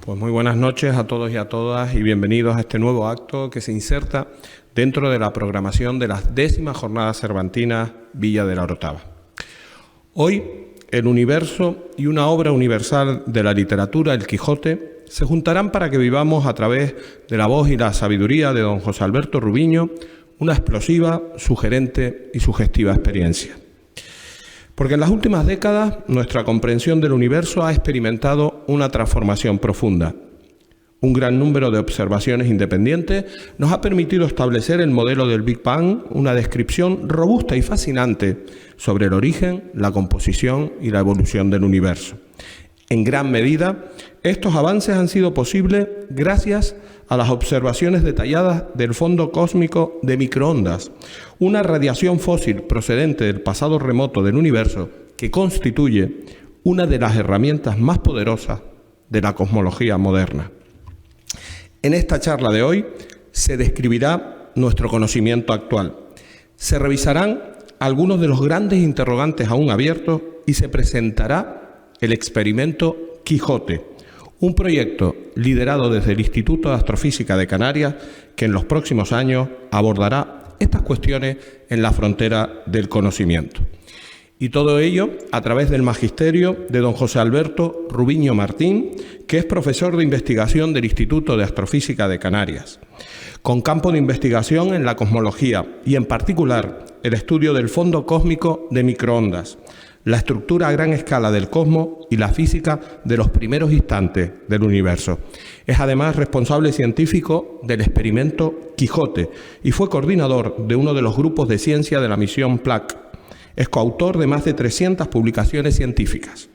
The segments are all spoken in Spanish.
Pues muy buenas noches a todos y a todas y bienvenidos a este nuevo acto que se inserta dentro de la programación de las 10ª Jornadas Cervantinas Villa de la Orotava. Hoy, el universo y una obra universal de la literatura, El Quijote, se juntarán para que vivamos a través de la voz y la sabiduría de don José Alberto Rubiño una explosiva, sugerente y sugestiva experiencia. Porque en las últimas décadas nuestra comprensión del universo ha experimentado una transformación profunda. Un gran número de observaciones independientes nos ha permitido establecer el modelo del Big Bang, una descripción robusta y fascinante sobre el origen, la composición y la evolución del universo. En gran medida, estos avances han sido posibles gracias a las observaciones detalladas del fondo cósmico de microondas, una radiación fósil procedente del pasado remoto del universo que constituye una de las herramientas más poderosas de la cosmología moderna. En esta charla de hoy se describirá nuestro conocimiento actual, se revisarán algunos de los grandes interrogantes aún abiertos y se presentará el experimento Quijote, un proyecto liderado desde el Instituto de Astrofísica de Canarias que en los próximos años abordará estas cuestiones en la frontera del conocimiento. Y todo ello a través del magisterio de don José Alberto Rubiño Martín, que es profesor de investigación del Instituto de Astrofísica de Canarias, con campo de investigación en la cosmología y en particular el estudio del fondo cósmico de microondas, la estructura a gran escala del cosmos y la física de los primeros instantes del universo. Es además responsable científico del experimento Quijote y fue coordinador de uno de los grupos de ciencia de la misión PLAC. Es coautor de más de 300 publicaciones científicas.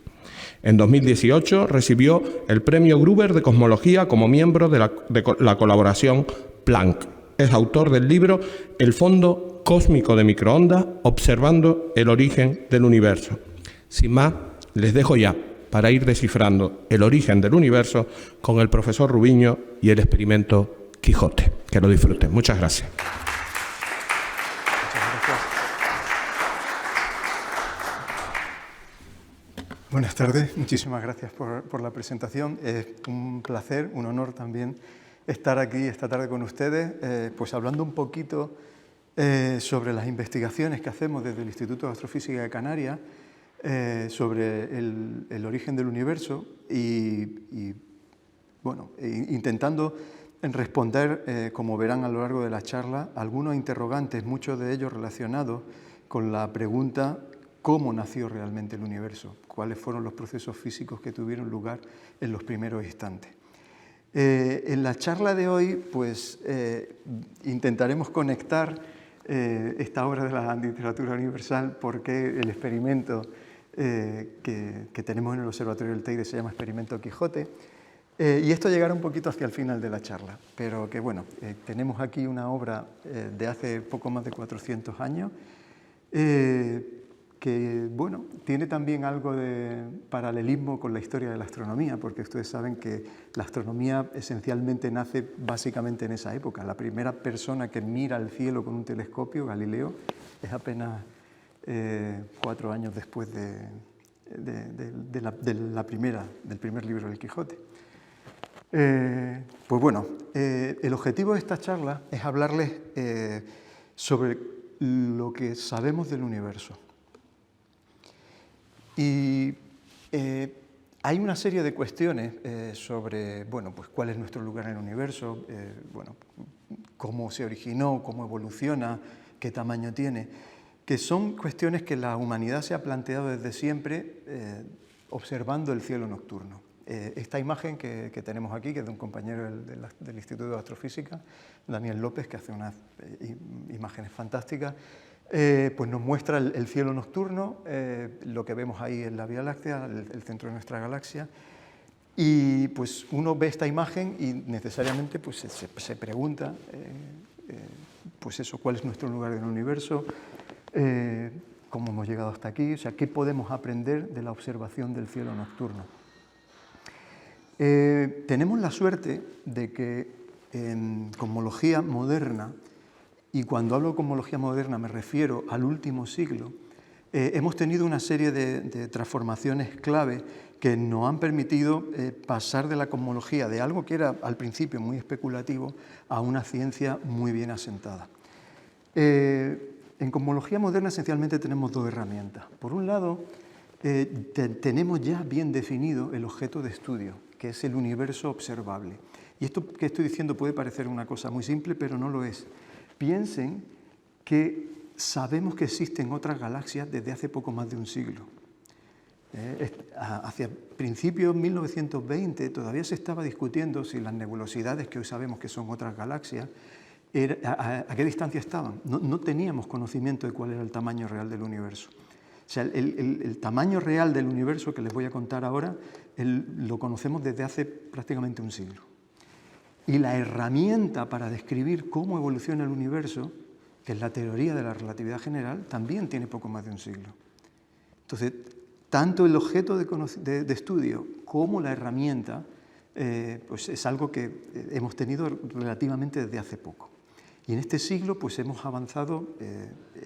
En 2018 recibió el Premio Gruber de Cosmología como miembro de la colaboración Planck. Es autor del libro El fondo cósmico de microondas, observando el origen del universo. Sin más, les dejo ya para ir descifrando el origen del universo con el profesor Rubiño y el experimento Quijote. Que lo disfruten. Muchas gracias. Buenas tardes, muchísimas gracias por la presentación. Es un placer, un honor también estar aquí esta tarde con ustedes, pues hablando un poquito sobre las investigaciones que hacemos desde el Instituto de Astrofísica de Canarias sobre el origen del universo y bueno, intentando responder, como verán a lo largo de la charla, algunos interrogantes, muchos de ellos relacionados con la pregunta ¿cómo nació realmente el universo? ¿Cuáles fueron los procesos físicos que tuvieron lugar en los primeros instantes? En la charla de hoy, pues, intentaremos conectar esta obra de la literatura universal porque el experimento que tenemos en el Observatorio del Teide se llama Experimento Quijote. Y esto llegará un poquito hacia el final de la charla, pero que bueno, tenemos aquí una obra de hace poco más de 400 años, que bueno, tiene también algo de paralelismo con la historia de la astronomía, porque ustedes saben que la astronomía esencialmente nace básicamente en esa época. La primera persona que mira al cielo con un telescopio, Galileo, es apenas 4 años después del primer libro del Quijote. Pues bueno, el objetivo de esta charla es hablarles sobre lo que sabemos del universo. Y hay una serie de cuestiones sobre, bueno, pues cuál es nuestro lugar en el universo, bueno, cómo se originó, cómo evoluciona, qué tamaño tiene, que son cuestiones que la humanidad se ha planteado desde siempre observando el cielo nocturno. Esta imagen que tenemos aquí, que es de un compañero del Instituto de Astrofísica, Daniel López, que hace unas imágenes fantásticas, pues nos muestra el cielo nocturno, lo que vemos ahí en la Vía Láctea, el centro de nuestra galaxia, y pues uno ve esta imagen y necesariamente pues, se pregunta, pues eso, cuál es nuestro lugar en el universo, cómo hemos llegado hasta aquí, o sea, qué podemos aprender de la observación del cielo nocturno. Tenemos la suerte de que en cosmología moderna, y cuando hablo de cosmología moderna me refiero al último siglo, hemos tenido una serie de transformaciones clave que nos han permitido pasar de la cosmología, de algo que era al principio muy especulativo, a una ciencia muy bien asentada. En cosmología moderna esencialmente tenemos dos herramientas. Por un lado, tenemos ya bien definido el objeto de estudio, que es el universo observable. Y esto que estoy diciendo puede parecer una cosa muy simple, pero no lo es. Piensen que sabemos que existen otras galaxias desde hace poco más de un siglo. Hacia principios de 1920 todavía se estaba discutiendo si las nebulosidades que hoy sabemos que son otras galaxias, a qué distancia estaban. No teníamos conocimiento de cuál era el tamaño real del universo. O sea, el tamaño real del universo que les voy a contar ahora lo conocemos desde hace prácticamente un siglo. Y la herramienta para describir cómo evoluciona el universo, que es la teoría de la relatividad general, también tiene poco más de un siglo. Entonces, tanto el objeto de estudio como la herramienta pues es algo que hemos tenido relativamente desde hace poco. Y en este siglo pues hemos avanzado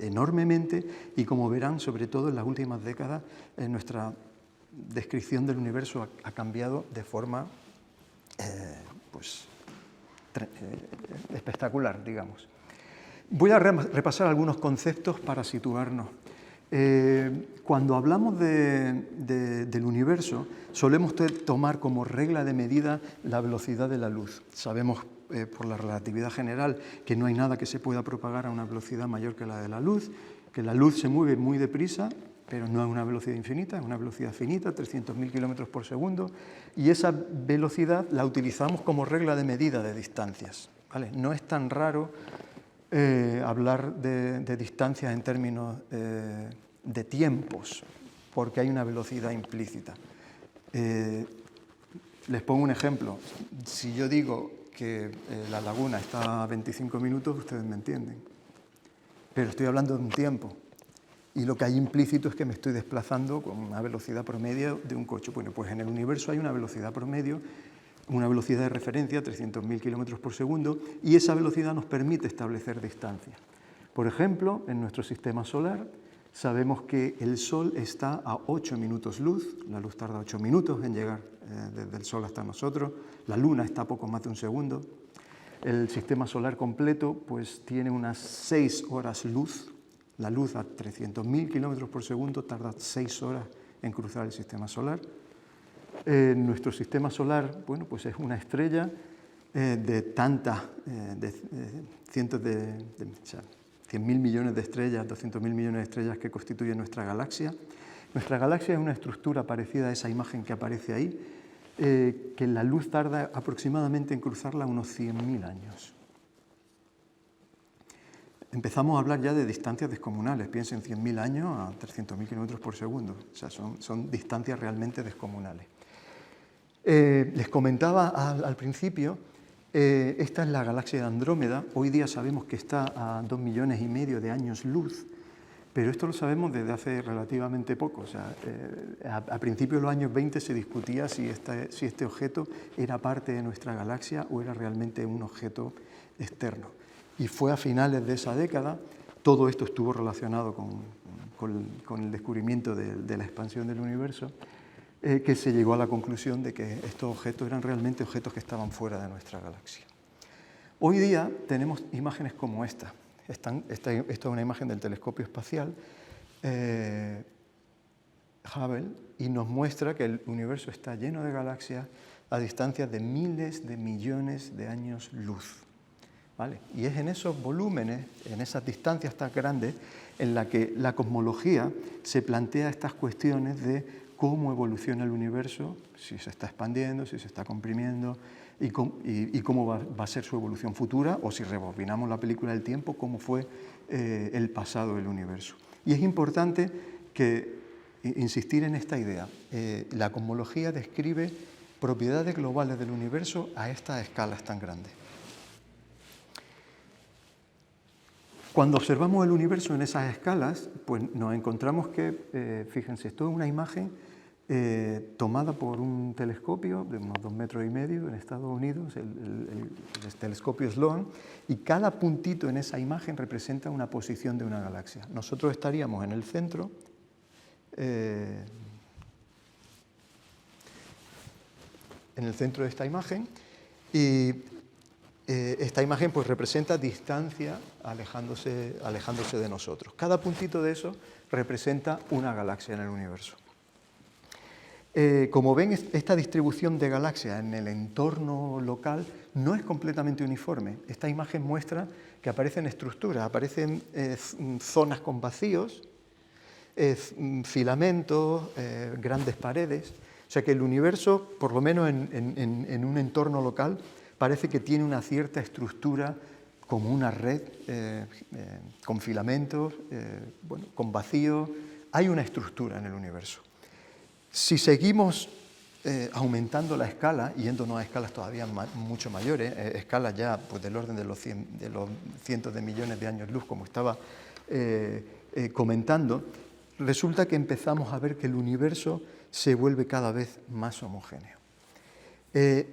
enormemente y, como verán, sobre todo en las últimas décadas, nuestra descripción del universo ha cambiado de forma espectacular, digamos. Voy a repasar algunos conceptos para situarnos. Cuando hablamos del universo, solemos tomar como regla de medida la velocidad de la luz. Sabemos por la relatividad general que no hay nada que se pueda propagar a una velocidad mayor que la de la luz, que la luz se mueve muy deprisa, pero no a una velocidad infinita, es una velocidad finita, 300.000 kilómetros por segundo, y esa velocidad la utilizamos como regla de medida de distancias, ¿vale? No es tan raro hablar de distancias en términos de tiempos, porque hay una velocidad implícita. Les pongo un ejemplo. Si yo digo que la laguna está a 25 minutos, ustedes me entienden. Pero estoy hablando de un tiempo. Y lo que hay implícito es que me estoy desplazando con una velocidad promedio de un coche. Bueno, pues en el universo hay una velocidad promedio, una velocidad de referencia, 300.000 kilómetros por segundo, y esa velocidad nos permite establecer distancias. Por ejemplo, en nuestro sistema solar, sabemos que el Sol está a 8 minutos luz, la luz tarda 8 minutos en llegar desde el Sol hasta nosotros, la Luna está a poco más de un segundo, el sistema solar completo pues tiene unas 6 horas luz, la luz a 300.000 kilómetros por segundo tarda 6 horas en cruzar el sistema solar. Nuestro sistema solar, bueno, pues es una estrella de tantas, cientos de 100.000 millones de estrellas, 200.000 millones de estrellas que constituyen nuestra galaxia. Nuestra galaxia es una estructura parecida a esa imagen que aparece ahí, que la luz tarda aproximadamente en cruzarla unos 100.000 años. Empezamos a hablar ya de distancias descomunales. Piensen 100.000 años a 300.000 kilómetros por segundo. O sea, son distancias realmente descomunales. Les comentaba al principio, esta es la galaxia de Andrómeda. Hoy día sabemos que está a 2,5 millones de años luz, pero esto lo sabemos desde hace relativamente poco. O sea, a principios de los años 20 se discutía si este objeto era parte de nuestra galaxia o era realmente un objeto externo. Y fue a finales de esa década, todo esto estuvo relacionado con el descubrimiento de la expansión del universo, que se llegó a la conclusión de que estos objetos eran realmente objetos que estaban fuera de nuestra galaxia. Hoy día tenemos imágenes como esta. Esta es una imagen del telescopio espacial Hubble y nos muestra que el universo está lleno de galaxias a distancias de miles de millones de años luz. ¿Vale? Y es en esos volúmenes, en esas distancias tan grandes, en la que la cosmología se plantea estas cuestiones de cómo evoluciona el universo, si se está expandiendo, si se está comprimiendo, y cómo va a ser su evolución futura, o si rebobinamos la película del tiempo, cómo fue el pasado del universo. Y es importante insistir en esta idea. La cosmología describe propiedades globales del universo a estas escalas tan grandes. Cuando observamos el universo en esas escalas, pues nos encontramos que, fíjense, esto es una imagen tomada por un telescopio de unos 2,5 metros en Estados Unidos, el telescopio Sloan, y cada puntito en esa imagen representa una posición de una galaxia. Nosotros estaríamos en el centro en el centro de esta imagen, y esta imagen pues representa distancia alejándose de nosotros. Cada puntito de eso representa una galaxia en el universo. Como ven, esta distribución de galaxias en el entorno local no es completamente uniforme. Esta imagen muestra que aparecen estructuras, aparecen zonas con vacíos, filamentos, grandes paredes. O sea que el universo, por lo menos en un entorno local, parece que tiene una cierta estructura como una red con filamentos, bueno, con vacíos. Hay una estructura en el universo. Si seguimos aumentando la escala, yéndonos a escalas todavía mucho mayores, escalas ya pues, del orden de los cientos de millones de años luz, como estaba comentando, resulta que empezamos a ver que el universo se vuelve cada vez más homogéneo.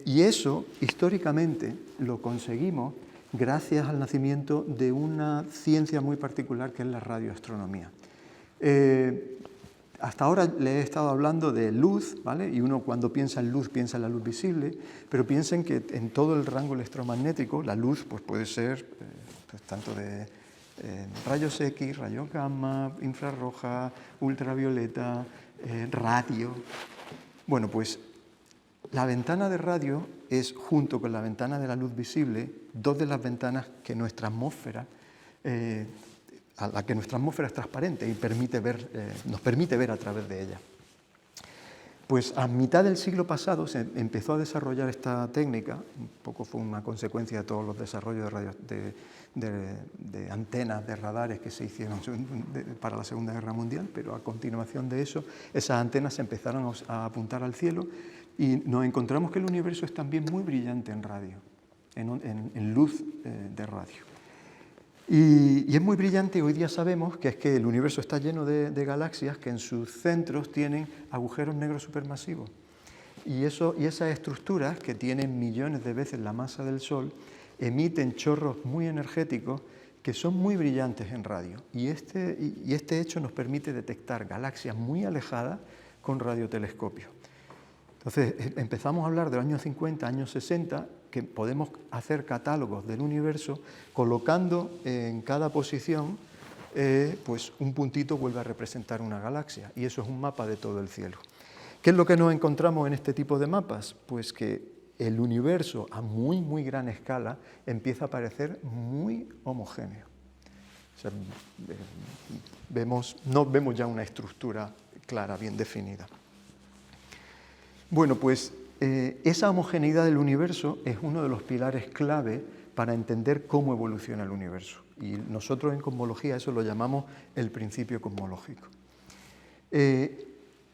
Y eso, históricamente, lo conseguimos gracias al nacimiento de una ciencia muy particular que es la radioastronomía. Hasta ahora le he estado hablando de luz, ¿vale? Y uno cuando piensa en luz piensa en la luz visible, pero piensen que en todo el rango electromagnético la luz pues, puede ser pues, tanto de rayos X, rayos gamma, infrarroja, ultravioleta, radio. Bueno, pues la ventana de radio es, junto con la ventana de la luz visible, dos de las ventanas que nuestra atmósfera a la que nuestra atmósfera es transparente y nos permite ver a través de ella. Pues a mitad del siglo pasado se empezó a desarrollar esta técnica, un poco fue una consecuencia de todos los desarrollos de antenas, de radares que se hicieron para la Segunda Guerra Mundial, pero a continuación de eso, esas antenas se empezaron a apuntar al cielo y nos encontramos que el universo es también muy brillante en radio, en luz de radio. Y es muy brillante, hoy día sabemos que es que el universo está lleno de galaxias que en sus centros tienen agujeros negros supermasivos. Y esas estructuras, que tienen millones de veces la masa del Sol, emiten chorros muy energéticos que son muy brillantes en radio. Y este hecho nos permite detectar galaxias muy alejadas con radiotelescopios. Entonces empezamos a hablar de los años 50, años 60, que podemos hacer catálogos del universo colocando en cada posición pues un puntito vuelve a representar una galaxia y eso es un mapa de todo el cielo. ¿Qué es lo que nos encontramos en este tipo de mapas? Pues que el universo a muy gran escala empieza a parecer muy homogéneo. O sea, no vemos ya una estructura clara, bien definida. Bueno, pues esa homogeneidad del universo es uno de los pilares clave para entender cómo evoluciona el universo. Y nosotros en cosmología eso lo llamamos el principio cosmológico.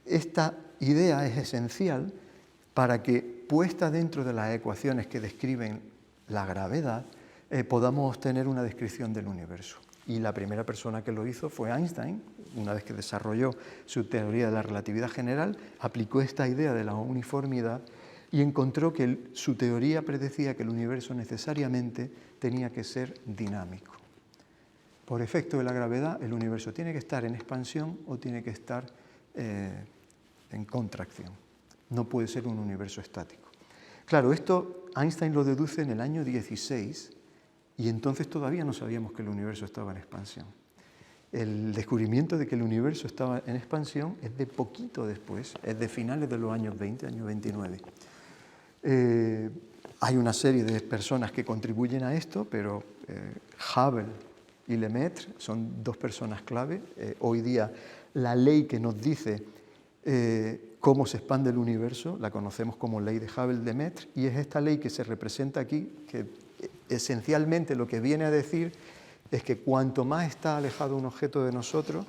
Esta idea es esencial para que, puesta dentro de las ecuaciones que describen la gravedad, podamos obtener una descripción del universo. Y la primera persona que lo hizo fue Einstein. Una vez que desarrolló su teoría de la relatividad general, aplicó esta idea de la uniformidad y encontró que su teoría predecía que el universo necesariamente tenía que ser dinámico. Por efecto de la gravedad, el universo tiene que estar en expansión o tiene que estar en contracción. No puede ser un universo estático. Claro, esto Einstein lo deduce en el año 16 y entonces todavía no sabíamos que el universo estaba en expansión. El descubrimiento de que el universo estaba en expansión es de poquito después, es de finales de los años 20, año 29. Hay una serie de personas que contribuyen a esto, pero Hubble y Lemaitre son dos personas clave. Hoy día la ley que nos dice cómo se expande el universo la conocemos como ley de Hubble-Lemaitre y es esta ley que se representa aquí, que esencialmente lo que viene a decir es que cuanto más está alejado un objeto de nosotros,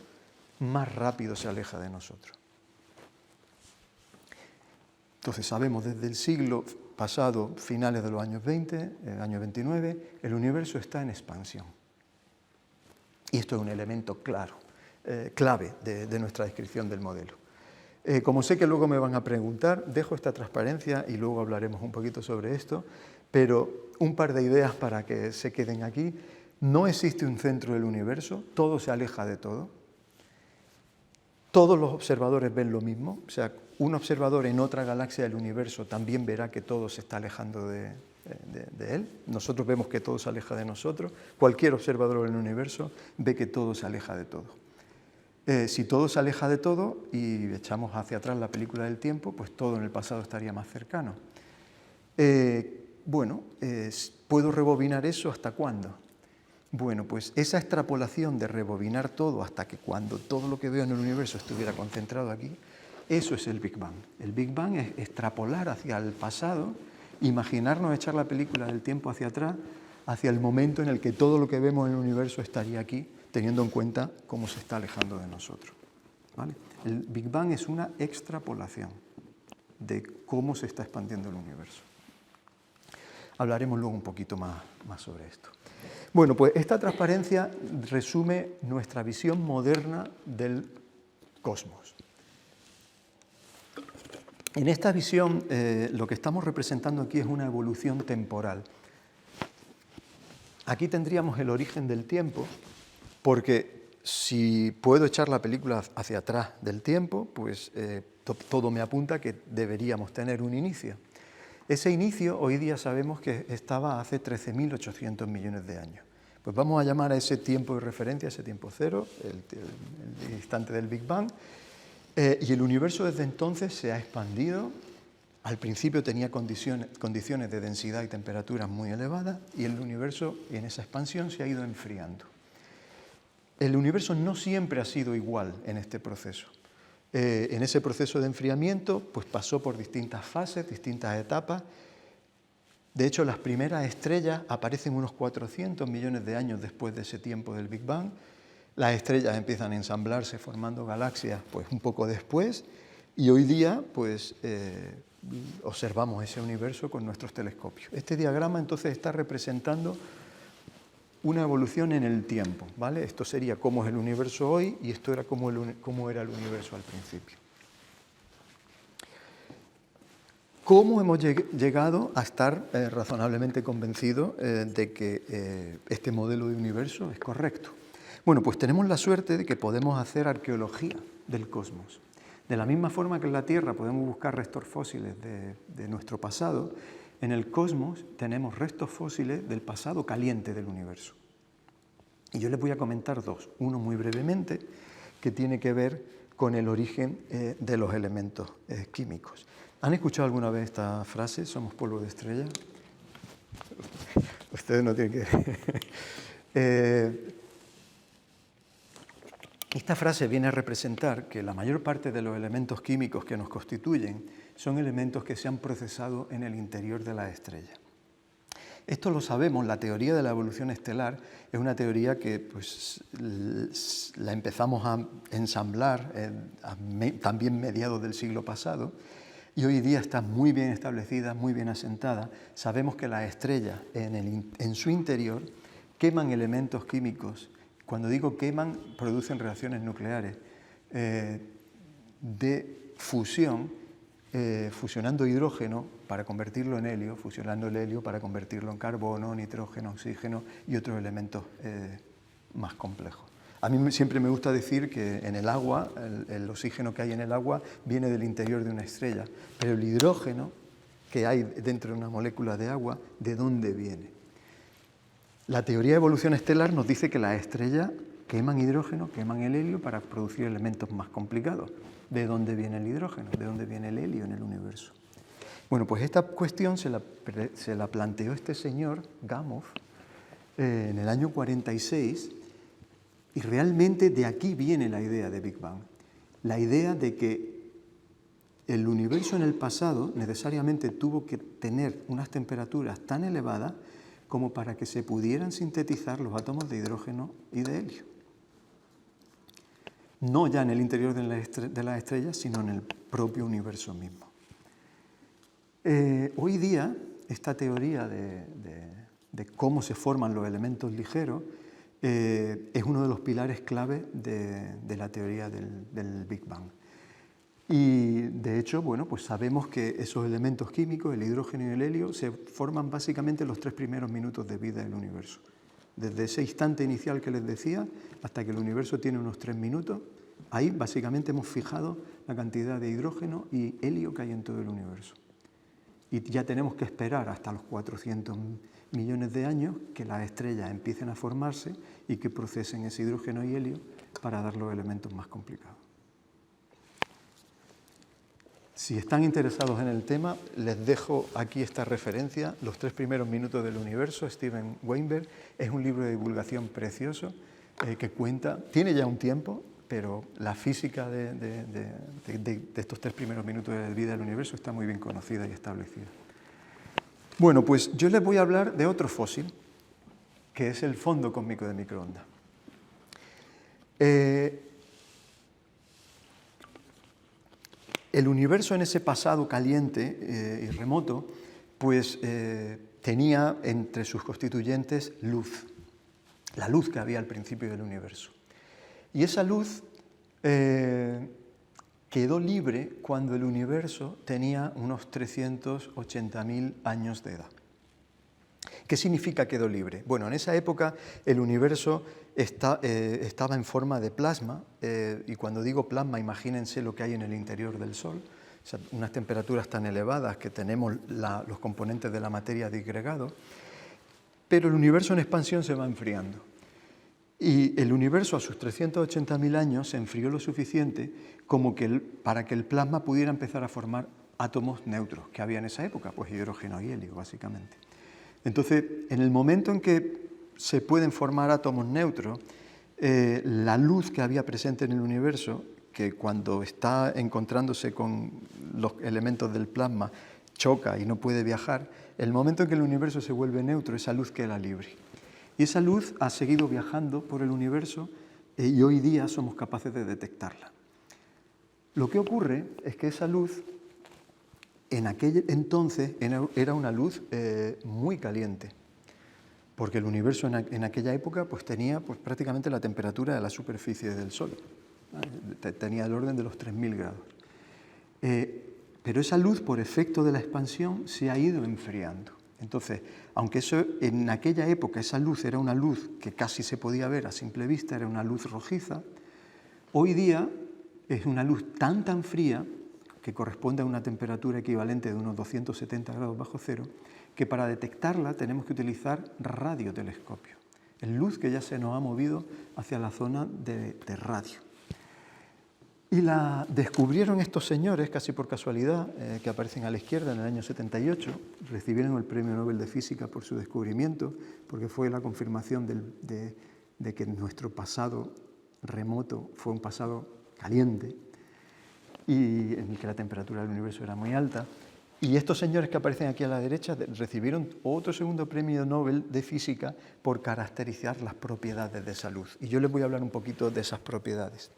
más rápido se aleja de nosotros. Entonces sabemos desde el siglo pasado, finales de los años 20, el año 29, el universo está en expansión. Y esto es un elemento clave de nuestra descripción del modelo. Como sé que luego me van a preguntar, dejo esta transparencia y luego hablaremos un poquito sobre esto, pero un par de ideas para que se queden aquí. No existe un centro del universo, todo se aleja de todo. Todos los observadores ven lo mismo, o sea, un observador en otra galaxia del universo también verá que todo se está alejando de él. Nosotros vemos que todo se aleja de nosotros. Cualquier observador del universo ve que todo se aleja de todo. Si todo se aleja de todo y echamos hacia atrás la película del tiempo, pues todo en el pasado estaría más cercano. ¿Puedo rebobinar eso hasta cuándo? Bueno, pues esa extrapolación de rebobinar todo hasta que cuando todo lo que veo en el universo estuviera concentrado aquí, eso es el Big Bang. El Big Bang es extrapolar hacia el pasado, imaginarnos echar la película del tiempo hacia atrás, hacia el momento en el que todo lo que vemos en el universo estaría aquí, teniendo en cuenta cómo se está alejando de nosotros. ¿Vale? El Big Bang es una extrapolación de cómo se está expandiendo el universo. Hablaremos luego un poquito más sobre esto. Bueno, pues esta transparencia resume nuestra visión moderna del cosmos. En esta visión, lo que estamos representando aquí es una evolución temporal. Aquí tendríamos el origen del tiempo, porque si puedo echar la película hacia atrás del tiempo, pues todo me apunta que deberíamos tener un inicio. Ese inicio hoy día sabemos que estaba hace 13.800 millones de años. Pues vamos a llamar a ese tiempo de referencia, ese tiempo cero, el instante del Big Bang, y el universo desde entonces se ha expandido. Al principio tenía condiciones de densidad y temperatura muy elevadas, y el universo en esa expansión se ha ido enfriando. El universo no siempre ha sido igual en este proceso. En ese proceso de enfriamiento, pues pasó por distintas fases, distintas etapas. De hecho, las primeras estrellas aparecen unos 400 millones de años después de ese tiempo del Big Bang. Las estrellas empiezan a ensamblarse formando galaxias pues un poco después, y hoy día pues observamos ese universo con nuestros telescopios. Este diagrama entonces está representando una evolución en el tiempo, ¿vale? Esto sería cómo es el universo hoy, y esto era cómo era el universo al principio. ¿Cómo hemos llegado a estar razonablemente convencidos de que este modelo de universo es correcto? Bueno, pues tenemos la suerte de que podemos hacer arqueología del cosmos. De la misma forma que en la Tierra podemos buscar restos fósiles de nuestro pasado, en el cosmos tenemos restos fósiles del pasado caliente del universo. Y yo les voy a comentar dos. Uno muy brevemente, que tiene que ver con el origen de los elementos químicos. ¿Han escuchado alguna vez esta frase, somos polvo de estrella? Ustedes no tienen que... Esta frase viene a representar que la mayor parte de los elementos químicos que nos constituyen son elementos que se han procesado en el interior de la estrella. Esto lo sabemos, la teoría de la evolución estelar es una teoría que pues, la empezamos a ensamblar también mediados del siglo pasado, y hoy día está muy bien establecida, muy bien asentada. Sabemos que las estrellas en su interior queman elementos químicos. Cuando digo queman, producen reacciones nucleares de fusión, fusionando hidrógeno para convertirlo en helio, fusionando el helio para convertirlo en carbono, nitrógeno, oxígeno y otros elementos más complejos. A mí siempre me gusta decir que en el agua, el oxígeno que hay en el agua viene del interior de una estrella, pero el hidrógeno que hay dentro de una molécula de agua, ¿de dónde viene? La teoría de evolución estelar nos dice que las estrellas queman hidrógeno, queman el helio para producir elementos más complicados. ¿De dónde viene el hidrógeno? ¿De dónde viene el helio en el universo? Bueno, pues esta cuestión se la planteó este señor, Gamow, en el año 46, y realmente de aquí viene la idea de Big Bang. La idea de que el universo en el pasado necesariamente tuvo que tener unas temperaturas tan elevadas como para que se pudieran sintetizar los átomos de hidrógeno y de helio. No ya en el interior de las estrellas, sino en el propio universo mismo. Hoy día, esta teoría de cómo se forman los elementos ligeros es uno de los pilares clave de la teoría del Big Bang. Y de hecho, bueno, pues sabemos que esos elementos químicos, el hidrógeno y el helio, se forman básicamente en los 3 primeros minutos de vida del universo. Desde ese instante inicial que les decía, hasta que el universo tiene unos 3 minutos, Ahí básicamente hemos fijado la cantidad de hidrógeno y helio que hay en todo el universo. Y ya tenemos que esperar hasta los 400 millones de años que las estrellas empiecen a formarse y que procesen ese hidrógeno y helio para dar los elementos más complicados. Si están interesados en el tema, les dejo aquí esta referencia, Los 3 primeros minutos del universo, Steven Weinberg. Es un libro de divulgación precioso que cuenta, tiene ya un tiempo, pero la física de estos 3 primeros minutos de la vida del universo está muy bien conocida y establecida. Bueno, pues yo les voy a hablar de otro fósil, que es el fondo cósmico de microondas. El universo en ese pasado caliente y remoto, pues tenía entre sus constituyentes luz, la luz que había al principio del universo. Y esa luz quedó libre cuando el universo tenía unos 380.000 años de edad. ¿Qué significa quedó libre? Bueno, en esa época el universo estaba en forma de plasma, y cuando digo plasma, imagínense lo que hay en el interior del Sol, o sea, unas temperaturas tan elevadas que tenemos los componentes de la materia disgregados, pero el universo en expansión se va enfriando. Y el universo a sus 380.000 años se enfrió lo suficiente como para que el plasma pudiera empezar a formar átomos neutros que había en esa época, pues hidrógeno y helio, básicamente. Entonces, en el momento en que se pueden formar átomos neutros, la luz que había presente en el universo, que cuando está encontrándose con los elementos del plasma choca y no puede viajar, el momento en que el universo se vuelve neutro, esa luz queda libre. Y esa luz ha seguido viajando por el universo y hoy día somos capaces de detectarla. Lo que ocurre es que esa luz en aquel entonces era una luz muy caliente, porque el universo en aquella época pues, tenía pues, prácticamente la temperatura de la superficie del Sol, tenía el orden de los 3.000 grados. Pero esa luz, por efecto de la expansión, se ha ido enfriando. Entonces, aunque en aquella época esa luz era una luz que casi se podía ver a simple vista, era una luz rojiza, hoy día es una luz tan fría, que corresponde a una temperatura equivalente de unos 270 grados bajo cero, que para detectarla tenemos que utilizar radiotelescopio. Es luz que ya se nos ha movido hacia la zona de radio. Y la descubrieron estos señores, casi por casualidad, que aparecen a la izquierda en el año 78, recibieron el Premio Nobel de Física por su descubrimiento, porque fue la confirmación de que nuestro pasado remoto fue un pasado caliente y en el que la temperatura del universo era muy alta. Y estos señores que aparecen aquí a la derecha recibieron otro segundo Premio Nobel de Física por caracterizar las propiedades de esa luz. Y yo les voy a hablar un poquito de esas propiedades.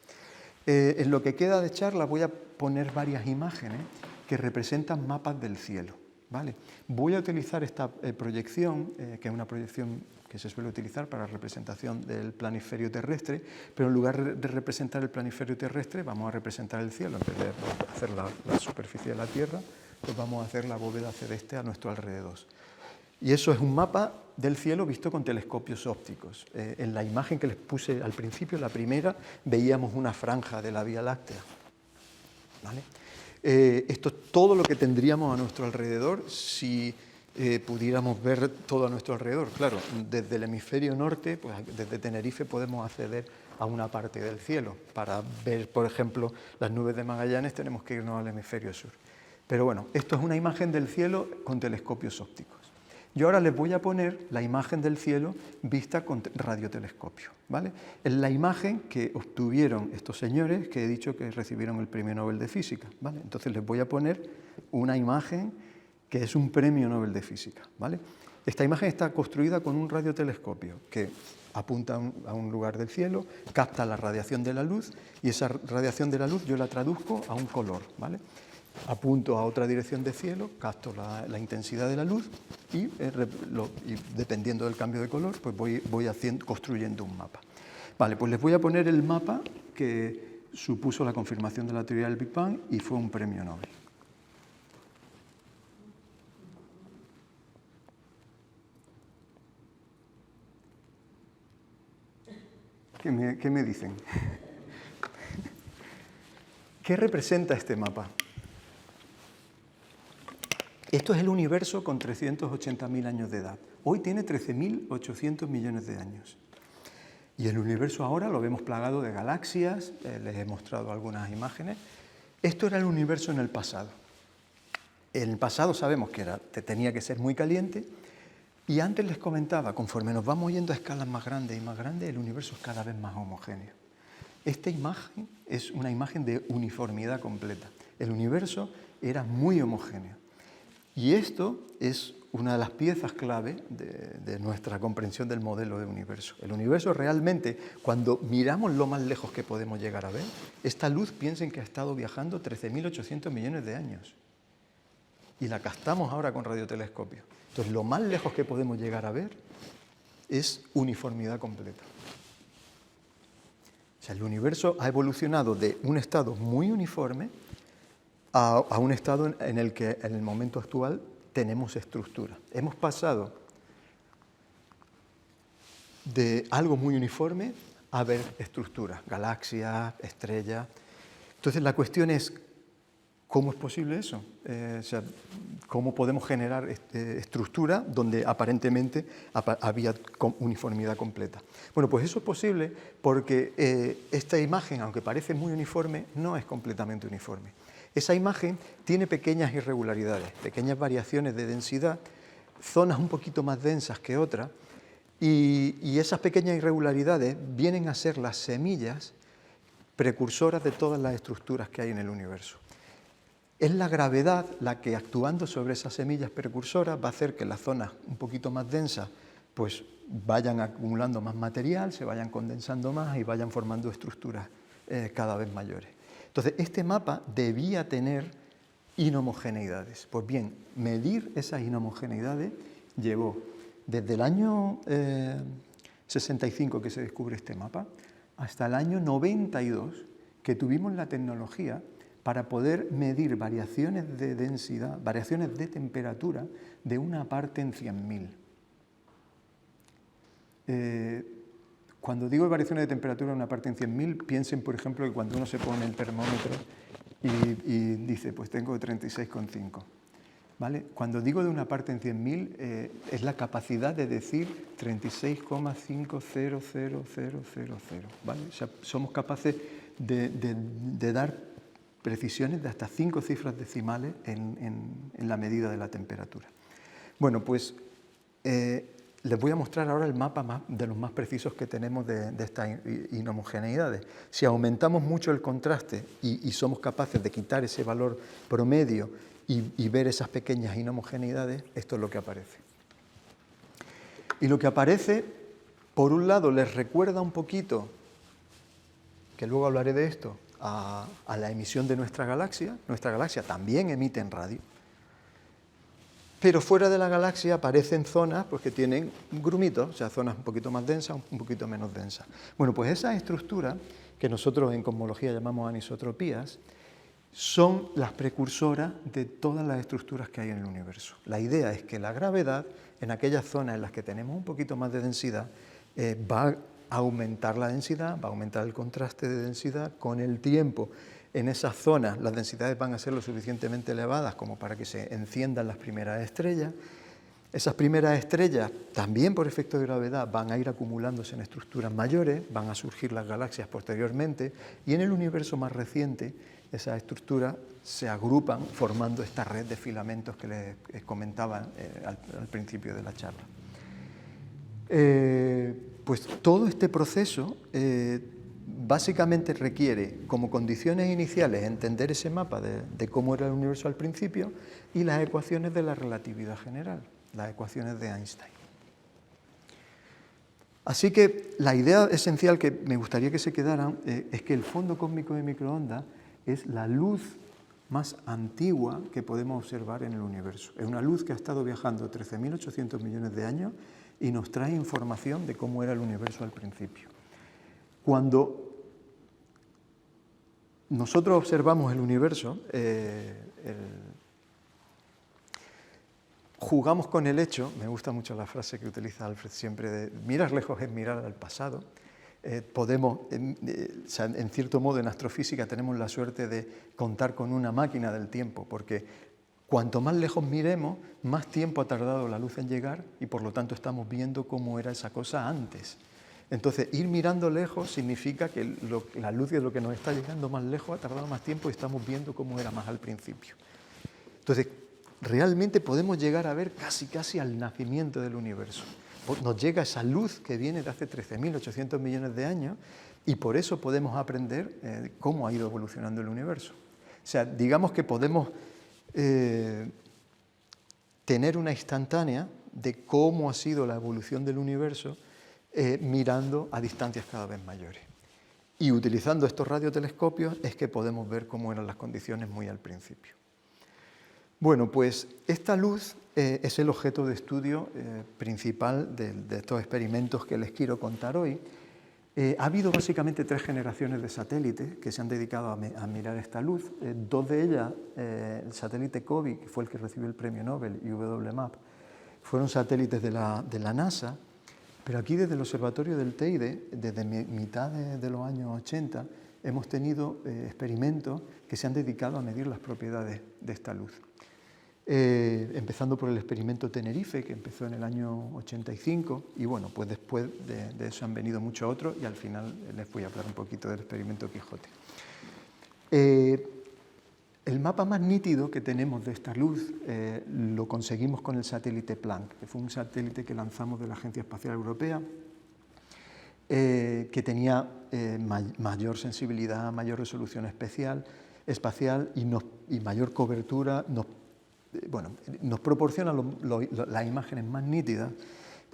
En lo que queda de charla voy a poner varias imágenes que representan mapas del cielo, ¿vale? Voy a utilizar esta proyección, que es una proyección que se suele utilizar para la representación del planisferio terrestre, pero en lugar de representar el planisferio terrestre vamos a representar el cielo. En vez de hacer la superficie de la Tierra, pues vamos a hacer la bóveda celeste a nuestro alrededor. Y eso es un mapa del cielo visto con telescopios ópticos. En la imagen que les puse al principio, la primera, veíamos una franja de la Vía Láctea, ¿vale? Esto es todo lo que tendríamos a nuestro alrededor si pudiéramos ver todo a nuestro alrededor. Claro, desde el hemisferio norte, pues desde Tenerife podemos acceder a una parte del cielo. Para ver, por ejemplo, las nubes de Magallanes tenemos que irnos al hemisferio sur. Pero bueno, esto es una imagen del cielo con telescopios ópticos. Yo ahora les voy a poner la imagen del cielo vista con radiotelescopio, ¿vale? Es la imagen que obtuvieron estos señores que he dicho que recibieron el Premio Nobel de Física, ¿vale? Entonces les voy a poner una imagen que es un Premio Nobel de Física, ¿vale? Esta imagen está construida con un radiotelescopio que apunta a un lugar del cielo, capta la radiación de la luz y esa radiación de la luz yo la traduzco a un color, ¿vale? Apunto a otra dirección de cielo, capto la intensidad de la luz y dependiendo del cambio de color, pues voy construyendo un mapa. Vale, pues les voy a poner el mapa que supuso la confirmación de la teoría del Big Bang y fue un premio Nobel. ¿Qué me dicen? ¿Qué representa este mapa? Esto es el universo con 380.000 años de edad. Hoy tiene 13.800 millones de años. Y el universo ahora lo vemos plagado de galaxias, les he mostrado algunas imágenes. Esto era el universo en el pasado. En el pasado sabemos que tenía que ser muy caliente, y antes les comentaba, conforme nos vamos yendo a escalas más grandes y más grandes, el universo es cada vez más homogéneo. Esta imagen es una imagen de uniformidad completa. El universo era muy homogéneo. Y esto es una de las piezas clave de nuestra comprensión del modelo de universo. El universo realmente, cuando miramos lo más lejos que podemos llegar a ver, esta luz, piensen que ha estado viajando 13.800 millones de años. Y la captamos ahora con radiotelescopio. Entonces, lo más lejos que podemos llegar a ver es uniformidad completa. O sea, el universo ha evolucionado de un estado muy uniforme a un estado en el que en el momento actual tenemos estructura. Hemos pasado de algo muy uniforme a ver estructuras, galaxias, estrellas. Entonces la cuestión es, ¿cómo es posible eso? O sea, ¿cómo podemos generar estructura donde aparentemente había uniformidad completa? Bueno, pues eso es posible porque esta imagen, aunque parece muy uniforme, no es completamente uniforme. Esa imagen tiene pequeñas irregularidades, pequeñas variaciones de densidad, zonas un poquito más densas que otras, y esas pequeñas irregularidades vienen a ser las semillas precursoras de todas las estructuras que hay en el universo. Es la gravedad la que, actuando sobre esas semillas precursoras, va a hacer que las zonas un poquito más densas pues vayan acumulando más material, se vayan condensando más y vayan formando estructuras cada vez mayores. Entonces, este mapa debía tener inhomogeneidades. Pues bien, medir esas inhomogeneidades llevó desde el año 65 que se descubre este mapa hasta el año 92 que tuvimos la tecnología para poder medir variaciones de densidad, variaciones de temperatura de una parte en 100.000. Cuando digo variaciones de temperatura de una parte en 100.000, piensen, por ejemplo, que cuando uno se pone el termómetro y dice, pues tengo 36,5. ¿Vale? Cuando digo de una parte en 100.000, es la capacidad de decir 36,500000. ¿Vale? O sea, somos capaces de dar precisiones de hasta 5 cifras decimales en la medida de la temperatura. Bueno, pues les voy a mostrar ahora el mapa de los más precisos que tenemos de estas inhomogeneidades. Si aumentamos mucho el contraste y somos capaces de quitar ese valor promedio y ver esas pequeñas inhomogeneidades, esto es lo que aparece. Y lo que aparece, por un lado, les recuerda un poquito, que luego hablaré de esto, a la emisión de nuestra galaxia. Nuestra galaxia también emite en radio. Pero fuera de la galaxia aparecen zonas pues, que tienen grumitos, o sea, zonas un poquito más densas, un poquito menos densas. Bueno, pues esas estructuras, que nosotros en cosmología llamamos anisotropías, son las precursoras de todas las estructuras que hay en el universo. La idea es que la gravedad, en aquellas zonas en las que tenemos un poquito más de densidad, va a aumentar la densidad, va a aumentar el contraste de densidad con el tiempo. En esas zonas las densidades van a ser lo suficientemente elevadas como para que se enciendan las primeras estrellas. Esas primeras estrellas, también por efecto de gravedad, van a ir acumulándose en estructuras mayores, van a surgir las galaxias posteriormente, y en el universo más reciente esas estructuras se agrupan formando esta red de filamentos que les comentaba al principio de la charla. Pues todo este proceso básicamente requiere como condiciones iniciales entender ese mapa de cómo era el universo al principio y las ecuaciones de la relatividad general, las ecuaciones de Einstein. Así que la idea esencial que me gustaría que se quedaran es que el fondo cósmico de microondas es la luz más antigua que podemos observar en el universo. Es una luz que ha estado viajando 13.800 millones de años y nos trae información de cómo era el universo al principio. Cuando nosotros observamos el universo, jugamos con el hecho, me gusta mucho la frase que utiliza Alfred siempre, de mirar lejos es mirar al pasado. Podemos, o sea, en cierto modo en astrofísica tenemos la suerte de contar con una máquina del tiempo, porque cuanto más lejos miremos, más tiempo ha tardado la luz en llegar y por lo tanto estamos viendo cómo era esa cosa antes. Entonces, ir mirando lejos significa que la luz de lo que nos está llegando más lejos ha tardado más tiempo y estamos viendo cómo era más al principio. Entonces, realmente podemos llegar a ver casi al nacimiento del universo. Nos llega esa luz que viene de hace 13.800 millones de años y por eso podemos aprender cómo ha ido evolucionando el universo. O sea, digamos que podemos tener una instantánea de cómo ha sido la evolución del universo mirando a distancias cada vez mayores. Y utilizando estos radiotelescopios es que podemos ver cómo eran las condiciones muy al principio. Bueno, pues esta luz es el objeto de estudio principal de estos experimentos que les quiero contar hoy. Ha habido básicamente 3 generaciones de satélites que se han dedicado a mirar esta luz. 2 de ellas, el satélite COBE, que fue el que recibió el premio Nobel, y WMAP, fueron satélites de la NASA, pero aquí desde el Observatorio del Teide, desde mitad de los años 80, hemos tenido experimentos que se han dedicado a medir las propiedades de esta luz. Empezando por el experimento Tenerife, que empezó en el año 85, y bueno, pues después de eso han venido muchos otros, y al final les voy a hablar un poquito del experimento Quijote. El mapa más nítido que tenemos de esta luz lo conseguimos con el satélite Planck, que fue un satélite que lanzamos de la Agencia Espacial Europea, que tenía mayor sensibilidad, mayor resolución espacial y mayor cobertura. Nos proporciona las imágenes más nítidas,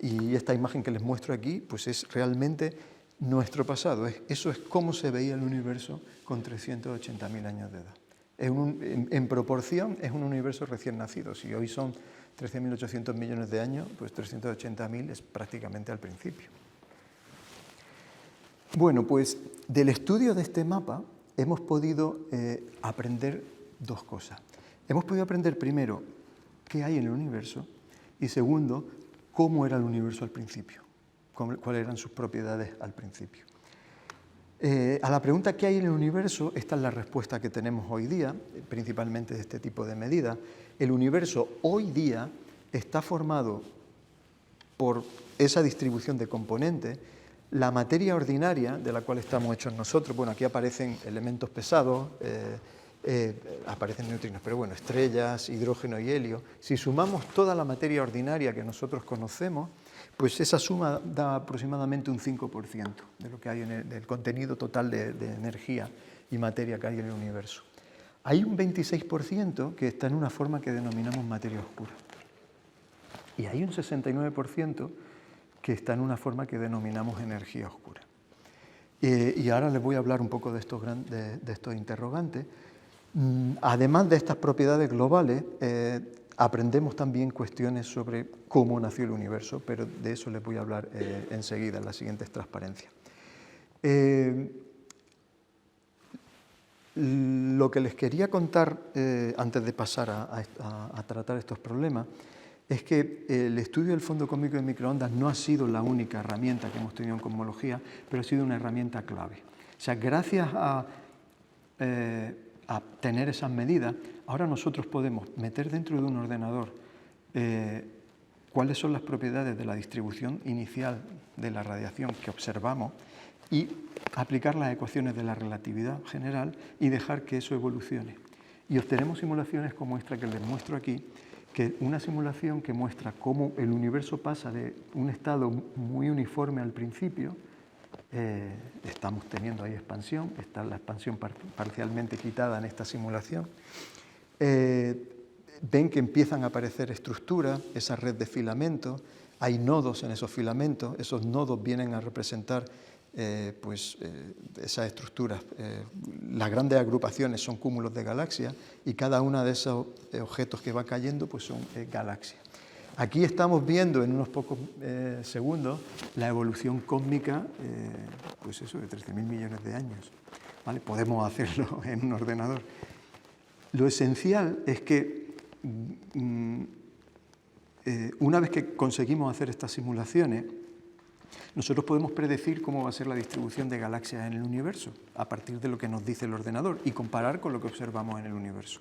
y esta imagen que les muestro aquí pues es realmente nuestro pasado. Eso es cómo se veía el universo con 380.000 años de edad. En proporción es un universo recién nacido. Si hoy son 13.800 millones de años, pues 380.000 es prácticamente al principio. Bueno, pues del estudio de este mapa hemos podido aprender 2 cosas. Hemos podido aprender primero qué hay en el universo y segundo, cómo era el universo al principio, cuáles eran sus propiedades al principio. A la pregunta ¿qué hay en el universo? Esta es la respuesta que tenemos hoy día, principalmente de este tipo de medidas. El universo hoy día está formado por esa distribución de componentes. La materia ordinaria de la cual estamos hechos nosotros, bueno, aquí aparecen elementos pesados, aparecen neutrinos, pero bueno, estrellas, hidrógeno y helio. Si sumamos toda la materia ordinaria que nosotros conocemos, pues esa suma da aproximadamente un 5% de lo que hay del contenido total de energía y materia que hay en el universo. Hay un 26% que está en una forma que denominamos materia oscura. Y hay un 69% que está en una forma que denominamos energía oscura. Y ahora les voy a hablar un poco de estos interrogantes. Además de estas propiedades globales, aprendemos también cuestiones sobre cómo nació el universo, pero de eso les voy a hablar enseguida, en las siguientes transparencias. Lo que les quería contar antes de pasar a tratar estos problemas es que el estudio del fondo cósmico de microondas no ha sido la única herramienta que hemos tenido en cosmología, pero ha sido una herramienta clave. O sea, gracias a tener esas medidas, ahora nosotros podemos meter dentro de un ordenador cuáles son las propiedades de la distribución inicial de la radiación que observamos y aplicar las ecuaciones de la relatividad general y dejar que eso evolucione. Y obtenemos simulaciones como esta que les muestro aquí, que es una simulación que muestra cómo el universo pasa de un estado muy uniforme al principio. Estamos teniendo ahí expansión, está la expansión parcialmente quitada en esta simulación. Ven que empiezan a aparecer estructuras, esa red de filamentos, hay nodos en esos filamentos, esos nodos vienen a representar esas estructuras. Las grandes agrupaciones son cúmulos de galaxias y cada uno de esos objetos que va cayendo pues son galaxias. Aquí estamos viendo en unos pocos segundos la evolución cósmica pues eso, de 13.000 millones de años. ¿Vale? Podemos hacerlo en un ordenador. Lo esencial es que una vez que conseguimos hacer estas simulaciones, Nosotros podemos predecir cómo va a ser la distribución de galaxias en el universo a partir de lo que nos dice el ordenador y comparar con lo que observamos en el universo.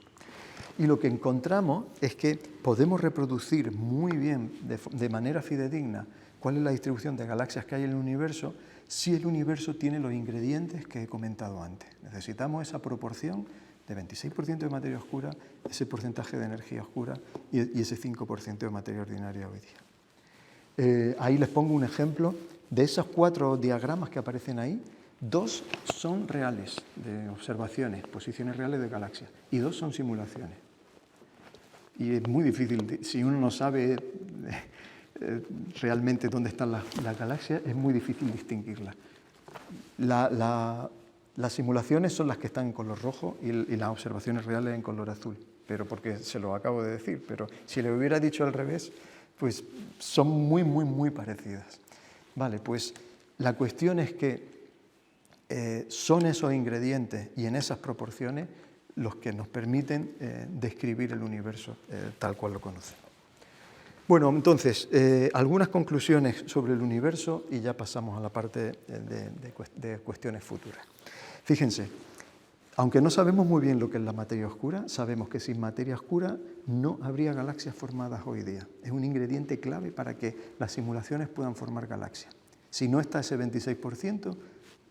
Y lo que encontramos es que podemos reproducir muy bien, de manera fidedigna, cuál es la distribución de galaxias que hay en el universo si el universo tiene los ingredientes que he comentado antes. Necesitamos esa proporción de 26% de materia oscura, ese porcentaje de energía oscura y ese 5% de materia ordinaria hoy día. Ahí les pongo un ejemplo de esos 4 diagramas que aparecen ahí. 2 son reales, de observaciones, posiciones reales de galaxias, y 2 son simulaciones. Y es muy difícil, si uno no sabe realmente dónde están las galaxias, es muy difícil distinguirlas. Las simulaciones son las que están en color rojo y las observaciones reales en color azul, pero porque se lo acabo de decir, pero si le hubiera dicho al revés, pues son muy parecidas. Vale, pues la cuestión es que son esos ingredientes y en esas proporciones los que nos permiten describir el universo tal cual lo conocemos. Bueno, entonces, algunas conclusiones sobre el universo y ya pasamos a la parte de cuestiones futuras. Fíjense, aunque no sabemos muy bien lo que es la materia oscura, sabemos que sin materia oscura no habría galaxias formadas hoy día. Es un ingrediente clave para que las simulaciones puedan formar galaxias. Si no está ese 26%,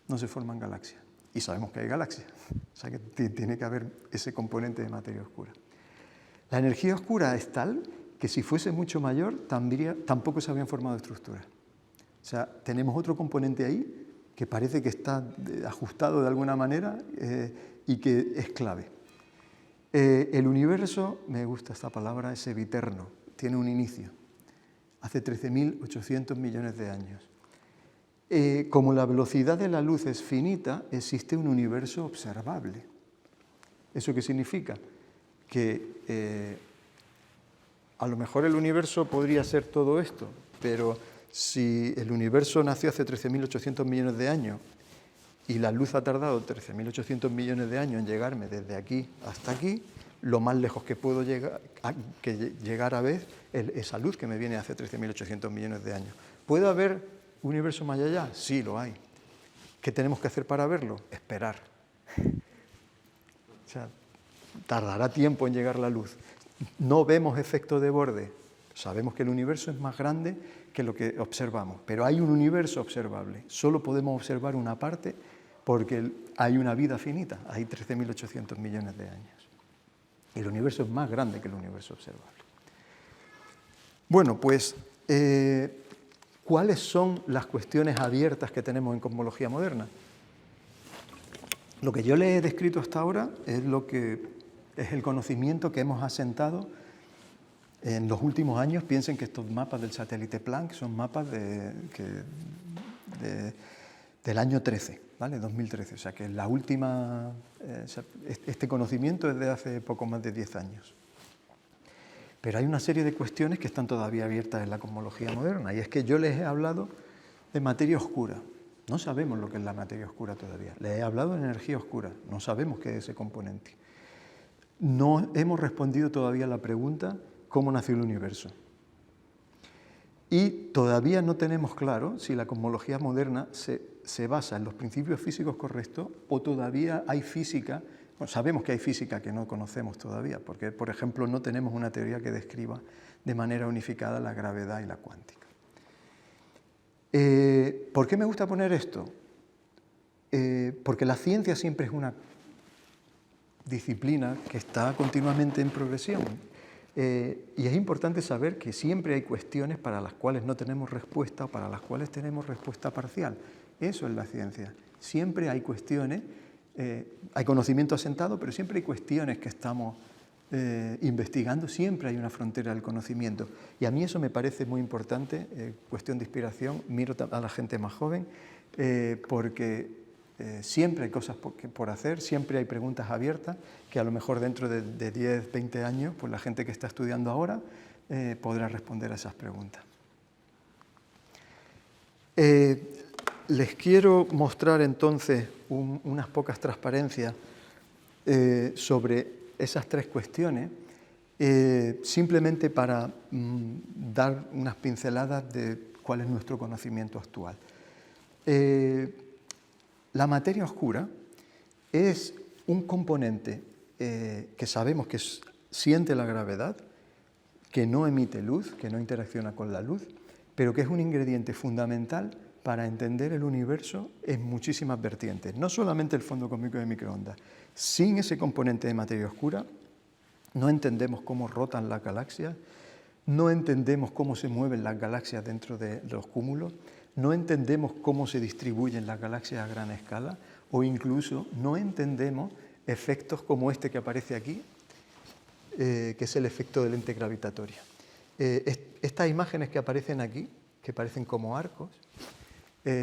no se forman galaxias. Y sabemos que hay galaxias, o sea que tiene que haber ese componente de materia oscura. La energía oscura es tal que si fuese mucho mayor, tampoco se habrían formado estructuras. O sea, tenemos otro componente ahí que parece que está ajustado de alguna manera y que es clave. El universo, me gusta esta palabra, es eviterno, tiene un inicio, hace 13.800 millones de años. Como la velocidad de la luz es finita, existe un universo observable. ¿Eso qué significa? Que a lo mejor el universo podría ser todo esto, pero si el universo nació hace 13.800 millones de años y la luz ha tardado 13.800 millones de años en llegarme desde aquí hasta aquí, lo más lejos que puedo llegar a ver es esa luz que me viene hace 13.800 millones de años. ¿Puede haber universo más allá? Sí, lo hay. ¿Qué tenemos que hacer para verlo? Esperar. O sea, tardará tiempo en llegar la luz. No vemos efecto de borde. Sabemos que el universo es más grande que lo que observamos, pero hay un universo observable. Solo podemos observar una parte porque hay una vida finita, hay 13.800 millones de años. El universo es más grande que el universo observable. Bueno, pues, ¿cuáles son las cuestiones abiertas que tenemos en cosmología moderna? Lo que yo les he descrito hasta ahora es el conocimiento que hemos asentado en los últimos años. Piensen que estos mapas del satélite Planck son mapas del año 13, ¿vale? 2013. O sea que la última, este conocimiento es de hace poco más de 10 años. Pero hay una serie de cuestiones que están todavía abiertas en la cosmología moderna, y es que yo les he hablado de materia oscura. No sabemos lo que es la materia oscura todavía. Les he hablado de energía oscura. No sabemos qué es ese componente. No hemos respondido todavía a la pregunta ¿cómo nació el universo? Y todavía no tenemos claro si la cosmología moderna se basa en los principios físicos correctos o todavía hay física. Bueno, sabemos que hay física que no conocemos todavía, porque, por ejemplo, no tenemos una teoría que describa de manera unificada la gravedad y la cuántica. ¿Por qué me gusta poner esto? Porque la ciencia siempre es una disciplina que está continuamente en progresión. Y es importante saber que siempre hay cuestiones para las cuales no tenemos respuesta o para las cuales tenemos respuesta parcial. Eso es la ciencia. Siempre hay cuestiones, hay conocimiento asentado, pero siempre hay cuestiones que estamos investigando, siempre hay una frontera del conocimiento. Y a mí eso me parece muy importante, cuestión de inspiración. Miro a la gente más joven, porque siempre hay cosas por hacer, siempre hay preguntas abiertas que a lo mejor dentro de 10, 20 años, pues la gente que está estudiando ahora podrá responder a esas preguntas. Les quiero mostrar entonces unas pocas transparencias sobre esas 3 cuestiones, simplemente para dar unas pinceladas de cuál es nuestro conocimiento actual. La materia oscura es un componente que sabemos que siente la gravedad, que no emite luz, que no interacciona con la luz, pero que es un ingrediente fundamental para entender el universo en muchísimas vertientes, no solamente el fondo cósmico de microondas. Sin ese componente de materia oscura, no entendemos cómo rotan las galaxias, no entendemos cómo se mueven las galaxias dentro de los cúmulos, no entendemos cómo se distribuyen las galaxias a gran escala, o incluso no entendemos efectos como este que aparece aquí, que es el efecto de lente gravitatoria. Estas imágenes que aparecen aquí, que parecen como arcos,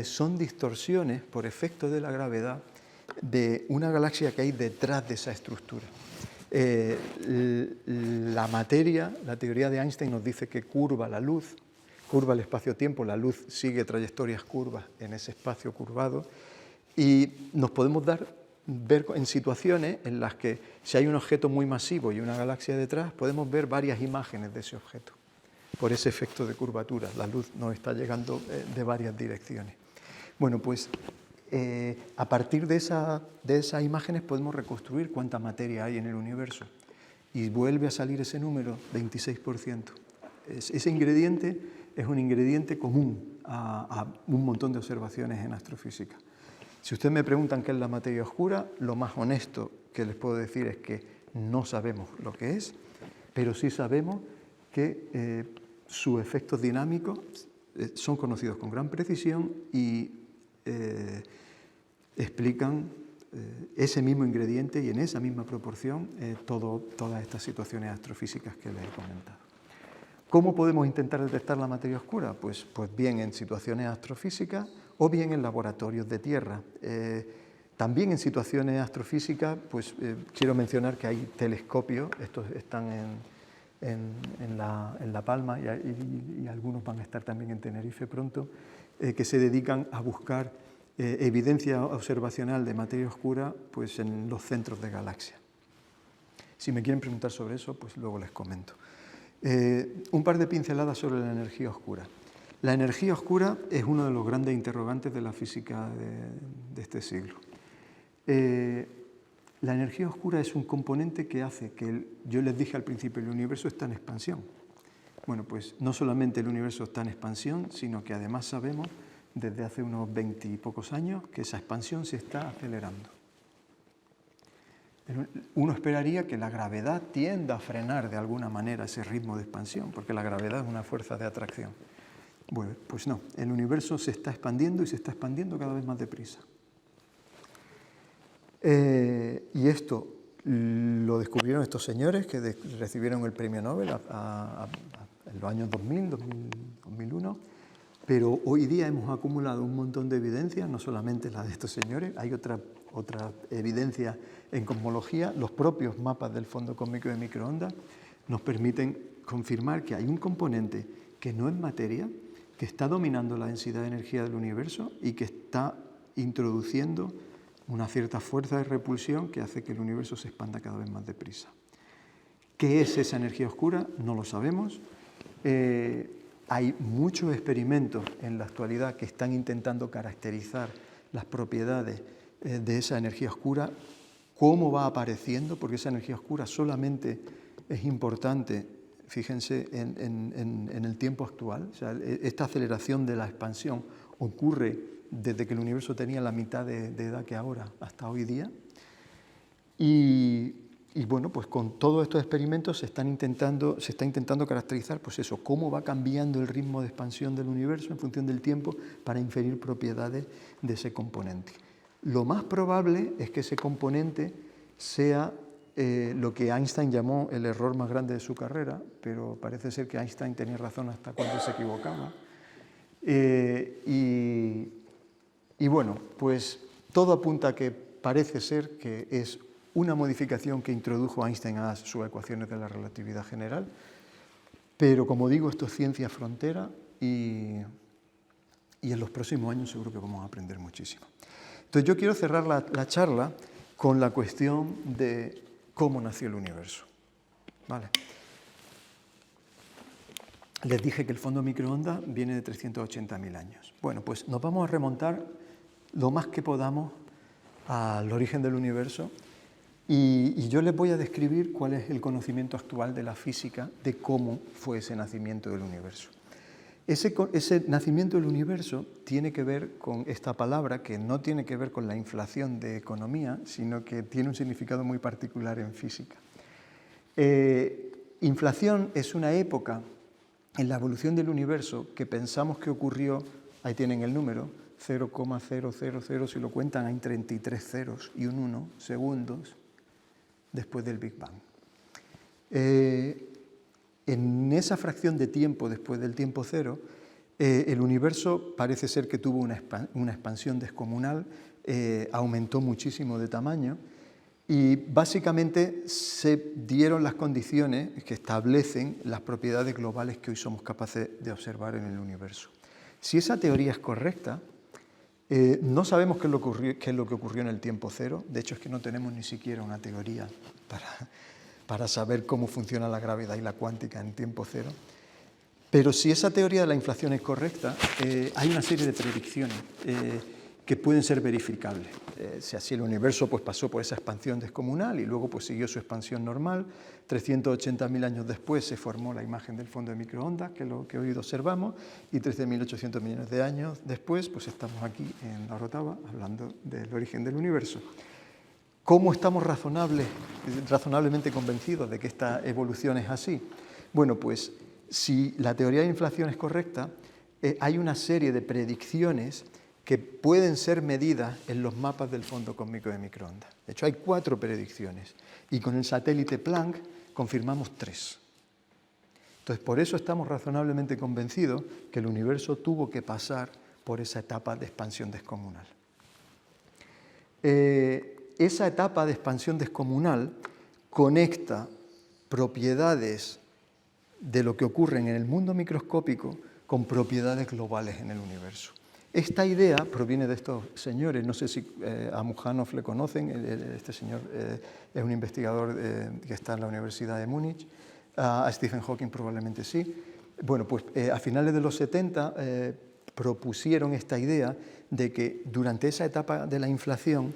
son distorsiones por efecto de la gravedad de una galaxia que hay detrás de esa estructura. La materia, la teoría de Einstein nos dice que curva la luz, curva el espacio-tiempo, la luz sigue trayectorias curvas en ese espacio curvado, y nos podemos ver en situaciones en las que si hay un objeto muy masivo y una galaxia detrás, podemos ver varias imágenes de ese objeto, por ese efecto de curvatura. La luz nos está llegando de varias direcciones. Bueno, pues a partir de esas imágenes podemos reconstruir cuánta materia hay en el universo, y vuelve a salir ese número, 26%. Ese ingrediente es un ingrediente común a un montón de observaciones en astrofísica. Si ustedes me preguntan qué es la materia oscura, lo más honesto que les puedo decir es que no sabemos lo que es, pero sí sabemos que sus efectos dinámicos son conocidos con gran precisión y explican ese mismo ingrediente y en esa misma proporción todas estas situaciones astrofísicas que les he comentado. ¿Cómo podemos intentar detectar la materia oscura? Pues bien en situaciones astrofísicas o bien en laboratorios de tierra. También en situaciones astrofísicas, quiero mencionar que hay telescopios, estos están en La Palma y algunos van a estar también en Tenerife pronto, que se dedican a buscar evidencia observacional de materia oscura en los centros de galaxias. Si me quieren preguntar sobre eso, pues luego les comento. Un par de pinceladas sobre la energía oscura. La energía oscura es uno de los grandes interrogantes de la física de este siglo. La energía oscura es un componente que hace que, yo les dije al principio, el universo está en expansión. Bueno, pues no solamente el universo está en expansión, sino que además sabemos desde hace unos 20 y pocos años que esa expansión se está acelerando. Uno esperaría que la gravedad tienda a frenar de alguna manera ese ritmo de expansión, porque la gravedad es una fuerza de atracción. Bueno, pues no, el universo se está expandiendo y se está expandiendo cada vez más deprisa. Y esto lo descubrieron estos señores que recibieron el premio Nobel en los años 2000, 2001, pero hoy día hemos acumulado un montón de evidencias, no solamente la de estos señores, hay otra evidencia en cosmología. Los propios mapas del fondo cósmico de microondas nos permiten confirmar que hay un componente que no es materia, que está dominando la densidad de energía del universo y que está introduciendo una cierta fuerza de repulsión que hace que el universo se expanda cada vez más deprisa. ¿Qué es esa energía oscura? No lo sabemos. Hay muchos experimentos en la actualidad que están intentando caracterizar las propiedades de esa energía oscura, cómo va apareciendo, porque esa energía oscura solamente es importante, fíjense, en el tiempo actual. O sea, esta aceleración de la expansión ocurre desde que el universo tenía la mitad de edad que ahora, hasta hoy día. Y bueno, pues con todos estos experimentos se está intentando caracterizar, pues eso, cómo va cambiando el ritmo de expansión del universo en función del tiempo para inferir propiedades de ese componente. Lo más probable es que ese componente sea lo que Einstein llamó el error más grande de su carrera, pero parece ser que Einstein tenía razón hasta cuando se equivocaba. Y bueno, pues todo apunta a que parece ser que es una modificación que introdujo Einstein a sus ecuaciones de la relatividad general, pero como digo, esto es ciencia frontera y en los próximos años seguro que vamos a aprender muchísimo. Entonces yo quiero cerrar la charla con la cuestión de cómo nació el universo. ¿Vale? les dije que el fondo de microondas viene de 380.000 años. Bueno, pues nos vamos a remontar lo más que podamos al origen del universo y yo les voy a describir cuál es el conocimiento actual de la física de cómo fue ese nacimiento del universo. Ese nacimiento del universo tiene que ver con esta palabra que no tiene que ver con la inflación de economía, sino que tiene un significado muy particular en física. Inflación es una época en la evolución del universo que pensamos que ocurrió, ahí tienen el número, 0,000, si lo cuentan hay 33 ceros y un 1 segundos después del Big Bang. En esa fracción de tiempo después del tiempo cero, el universo parece ser que tuvo una expansión descomunal, aumentó muchísimo de tamaño y básicamente se dieron las condiciones que establecen las propiedades globales que hoy somos capaces de observar en el universo. Si esa teoría es correcta, no sabemos qué es lo que ocurrió en el tiempo cero. De hecho, es que no tenemos ni siquiera una teoría para saber cómo funciona la gravedad y la cuántica en tiempo cero. Pero si esa teoría de la inflación es correcta, hay una serie de predicciones que pueden ser verificables. Si así el universo pues, pasó por esa expansión descomunal y luego pues, siguió su expansión normal, 380.000 años después se formó la imagen del fondo de microondas, que es lo que hoy observamos, y 13.800 millones de años después pues, estamos aquí en la Orotava hablando del origen del universo. ¿Cómo estamos razonablemente convencidos de que esta evolución es así? Bueno, pues si la teoría de inflación es correcta, hay una serie de predicciones que pueden ser medidas en los mapas del fondo cósmico de microondas. De hecho, hay 4 predicciones y con el satélite Planck confirmamos 3. Entonces, por eso estamos razonablemente convencidos que el universo tuvo que pasar por esa etapa de expansión descomunal. Esa etapa de expansión descomunal conecta propiedades de lo que ocurre en el mundo microscópico con propiedades globales en el universo. Esta idea proviene de estos señores, no sé si a Mujánov le conocen, este señor es un investigador que está en la Universidad de Múnich, a Stephen Hawking probablemente sí. Bueno, pues a finales de los 70 propusieron esta idea de que durante esa etapa de la inflación,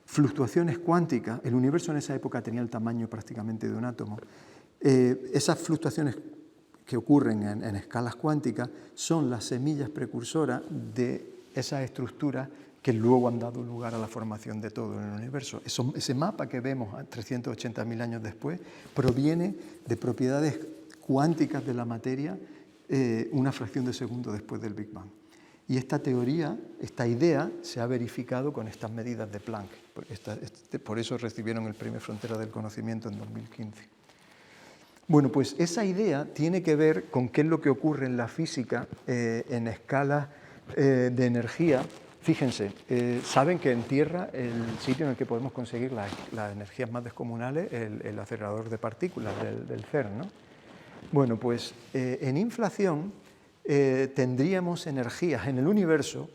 fluctuaciones cuánticas, el universo en esa época tenía el tamaño prácticamente de un átomo, esas fluctuaciones que ocurren en escalas cuánticas son las semillas precursoras de esas estructuras que luego han dado lugar a la formación de todo en el universo. Ese mapa que vemos a 380.000 años después proviene de propiedades cuánticas de la materia una fracción de segundo después del Big Bang. Y esta teoría, esta idea, se ha verificado con estas medidas de Planck. Por eso recibieron el Premio Frontera del Conocimiento en 2015. Bueno, pues esa idea tiene que ver con qué es lo que ocurre en la física en escalas de energía. Fíjense, saben que en Tierra el sitio en el que podemos conseguir las energías más descomunales es el acelerador de partículas del CERN, ¿no? Bueno, pues en inflación tendríamos energías en el universo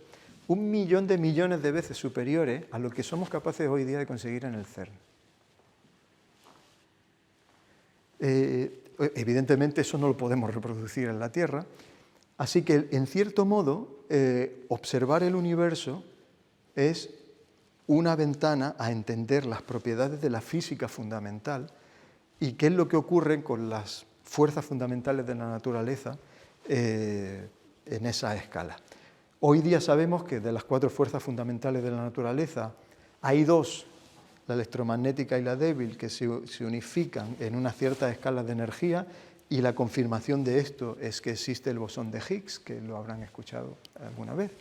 1 millón de millones de veces superiores a lo que somos capaces hoy día de conseguir en el CERN. Evidentemente eso no lo podemos reproducir en la Tierra, así que en cierto modo observar el universo es una ventana a entender las propiedades de la física fundamental y qué es lo que ocurre con las fuerzas fundamentales de la naturaleza en esa escala. Hoy día sabemos que de las 4 fuerzas fundamentales de la naturaleza hay 2, la electromagnética y la débil, que se unifican en unas ciertas escalas de energía, y la confirmación de esto es que existe el bosón de Higgs, que lo habrán escuchado alguna vez.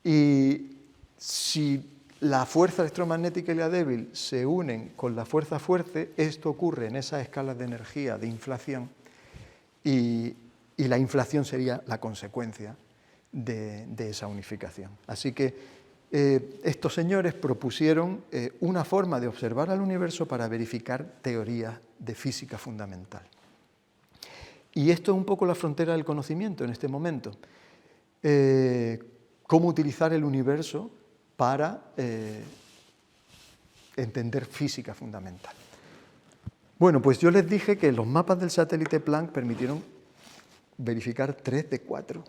Y si la fuerza electromagnética y la débil se unen con la fuerza fuerte, esto ocurre en esas escalas de energía de inflación, y la inflación sería la consecuencia de esa unificación. Así que estos señores propusieron una forma de observar al universo para verificar teorías de física fundamental. Y esto es un poco la frontera del conocimiento en este momento. Cómo utilizar el universo para entender física fundamental. Bueno, pues yo les dije que los mapas del satélite Planck permitieron verificar 3 de 4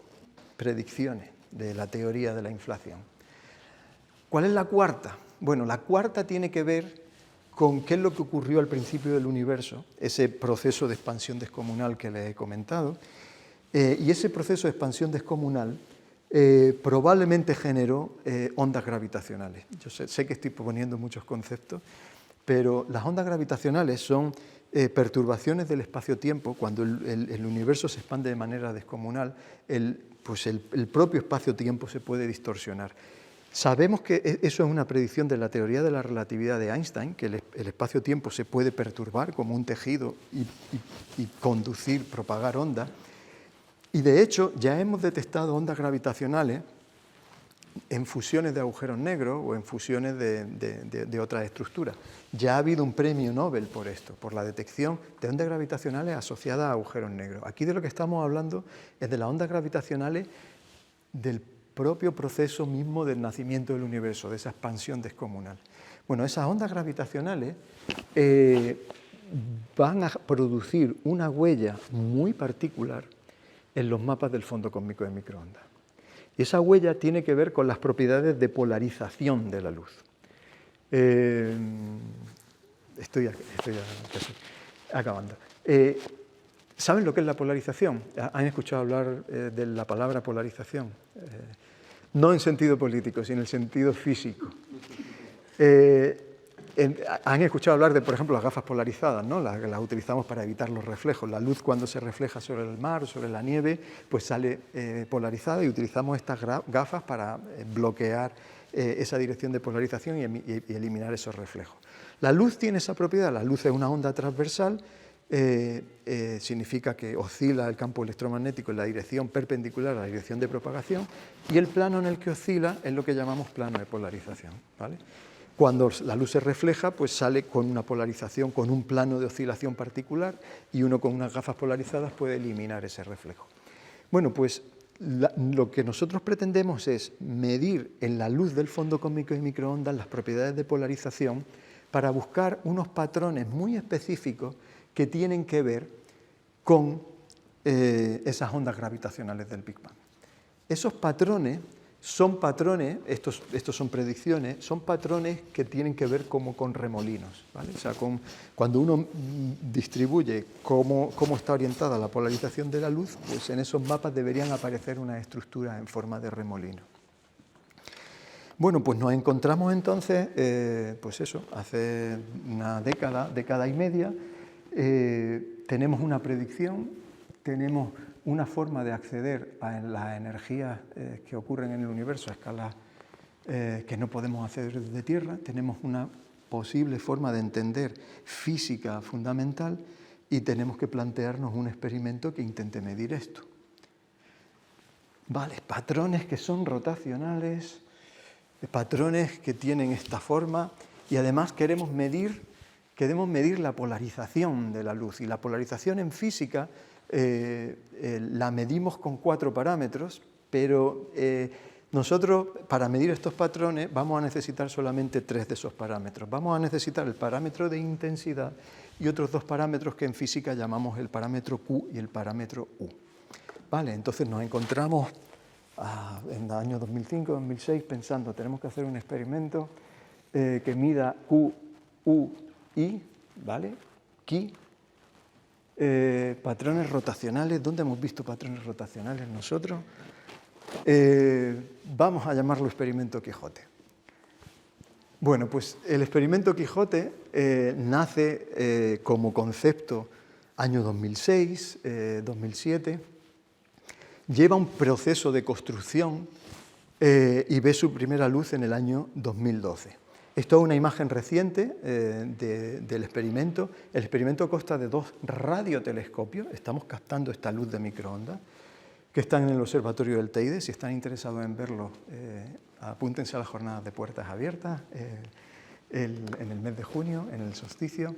predicciones de la teoría de la inflación. ¿Cuál es la cuarta? Bueno, la cuarta tiene que ver con qué es lo que ocurrió al principio del universo, ese proceso de expansión descomunal que les he comentado, y ese proceso de expansión descomunal probablemente generó ondas gravitacionales. Yo sé que estoy proponiendo muchos conceptos, pero las ondas gravitacionales son perturbaciones del espacio-tiempo. Cuando el universo se expande de manera descomunal, pues el propio espacio-tiempo se puede distorsionar. Sabemos que eso es una predicción de la teoría de la relatividad de Einstein, que el espacio-tiempo se puede perturbar como un tejido y conducir, propagar ondas. Y de hecho ya hemos detectado ondas gravitacionales en fusiones de agujeros negros o en fusiones de otras estructuras. Ya ha habido un premio Nobel por esto, por la detección de ondas gravitacionales asociadas a agujeros negros. Aquí de lo que estamos hablando es de las ondas gravitacionales del propio proceso mismo del nacimiento del universo, de esa expansión descomunal. Bueno, esas ondas gravitacionales van a producir una huella muy particular en los mapas del fondo cósmico de microondas. Y esa huella tiene que ver con las propiedades de polarización de la luz. Estoy acabando. ¿Saben lo que es la polarización? ¿Han escuchado hablar de la palabra polarización? No en sentido político, sino en sentido físico. Han escuchado hablar de, por ejemplo, las gafas polarizadas, ¿no? Las utilizamos para evitar los reflejos. La luz, cuando se refleja sobre el mar o sobre la nieve, pues sale polarizada, y utilizamos estas gafas para bloquear esa dirección de polarización y eliminar esos reflejos. La luz tiene esa propiedad. La luz es una onda transversal, significa que oscila el campo electromagnético en la dirección perpendicular a la dirección de propagación, y el plano en el que oscila es lo que llamamos plano de polarización, ¿vale? Cuando la luz se refleja, pues sale con una polarización, con un plano de oscilación particular, y uno con unas gafas polarizadas puede eliminar ese reflejo. Bueno, pues lo que nosotros pretendemos es medir en la luz del fondo cósmico de microondas las propiedades de polarización para buscar unos patrones muy específicos que tienen que ver con esas ondas gravitacionales del Big Bang. Esos patrones son patrones, estos son predicciones, son patrones que tienen que ver como con remolinos, ¿vale? O sea, cuando uno distribuye cómo está orientada la polarización de la luz, pues en esos mapas deberían aparecer unas estructuras en forma de remolino. Bueno, pues nos encontramos entonces, pues eso, hace una década y media, tenemos una predicción, tenemos una forma de acceder a las energías que ocurren en el universo a escalas que no podemos acceder desde Tierra, tenemos una posible forma de entender física fundamental, y tenemos que plantearnos un experimento que intente medir esto. Vale, patrones que son rotacionales, patrones que tienen esta forma, y además queremos medir la polarización de la luz, y la polarización en física la medimos con 4 parámetros, pero nosotros para medir estos patrones vamos a necesitar solamente 3 de esos parámetros. Vamos a necesitar el parámetro de intensidad y otros 2 parámetros que en física llamamos el parámetro Q y el parámetro U. Vale, entonces nos encontramos en el año 2005-2006 pensando, tenemos que hacer un experimento que mida Q, U, I, ¿vale? Ki. Patrones rotacionales. ¿Dónde hemos visto patrones rotacionales nosotros? Vamos a llamarlo experimento Quijote. Bueno, pues el experimento Quijote nace como concepto año 2006, 2007, lleva un proceso de construcción y ve su primera luz en el año 2012. Esto es una imagen reciente del experimento. El experimento consta de 2 radiotelescopios. Estamos captando esta luz de microondas que están en el observatorio del Teide. Si están interesados en verlo, apúntense a las jornadas de puertas abiertas en el mes de junio, en el solsticio.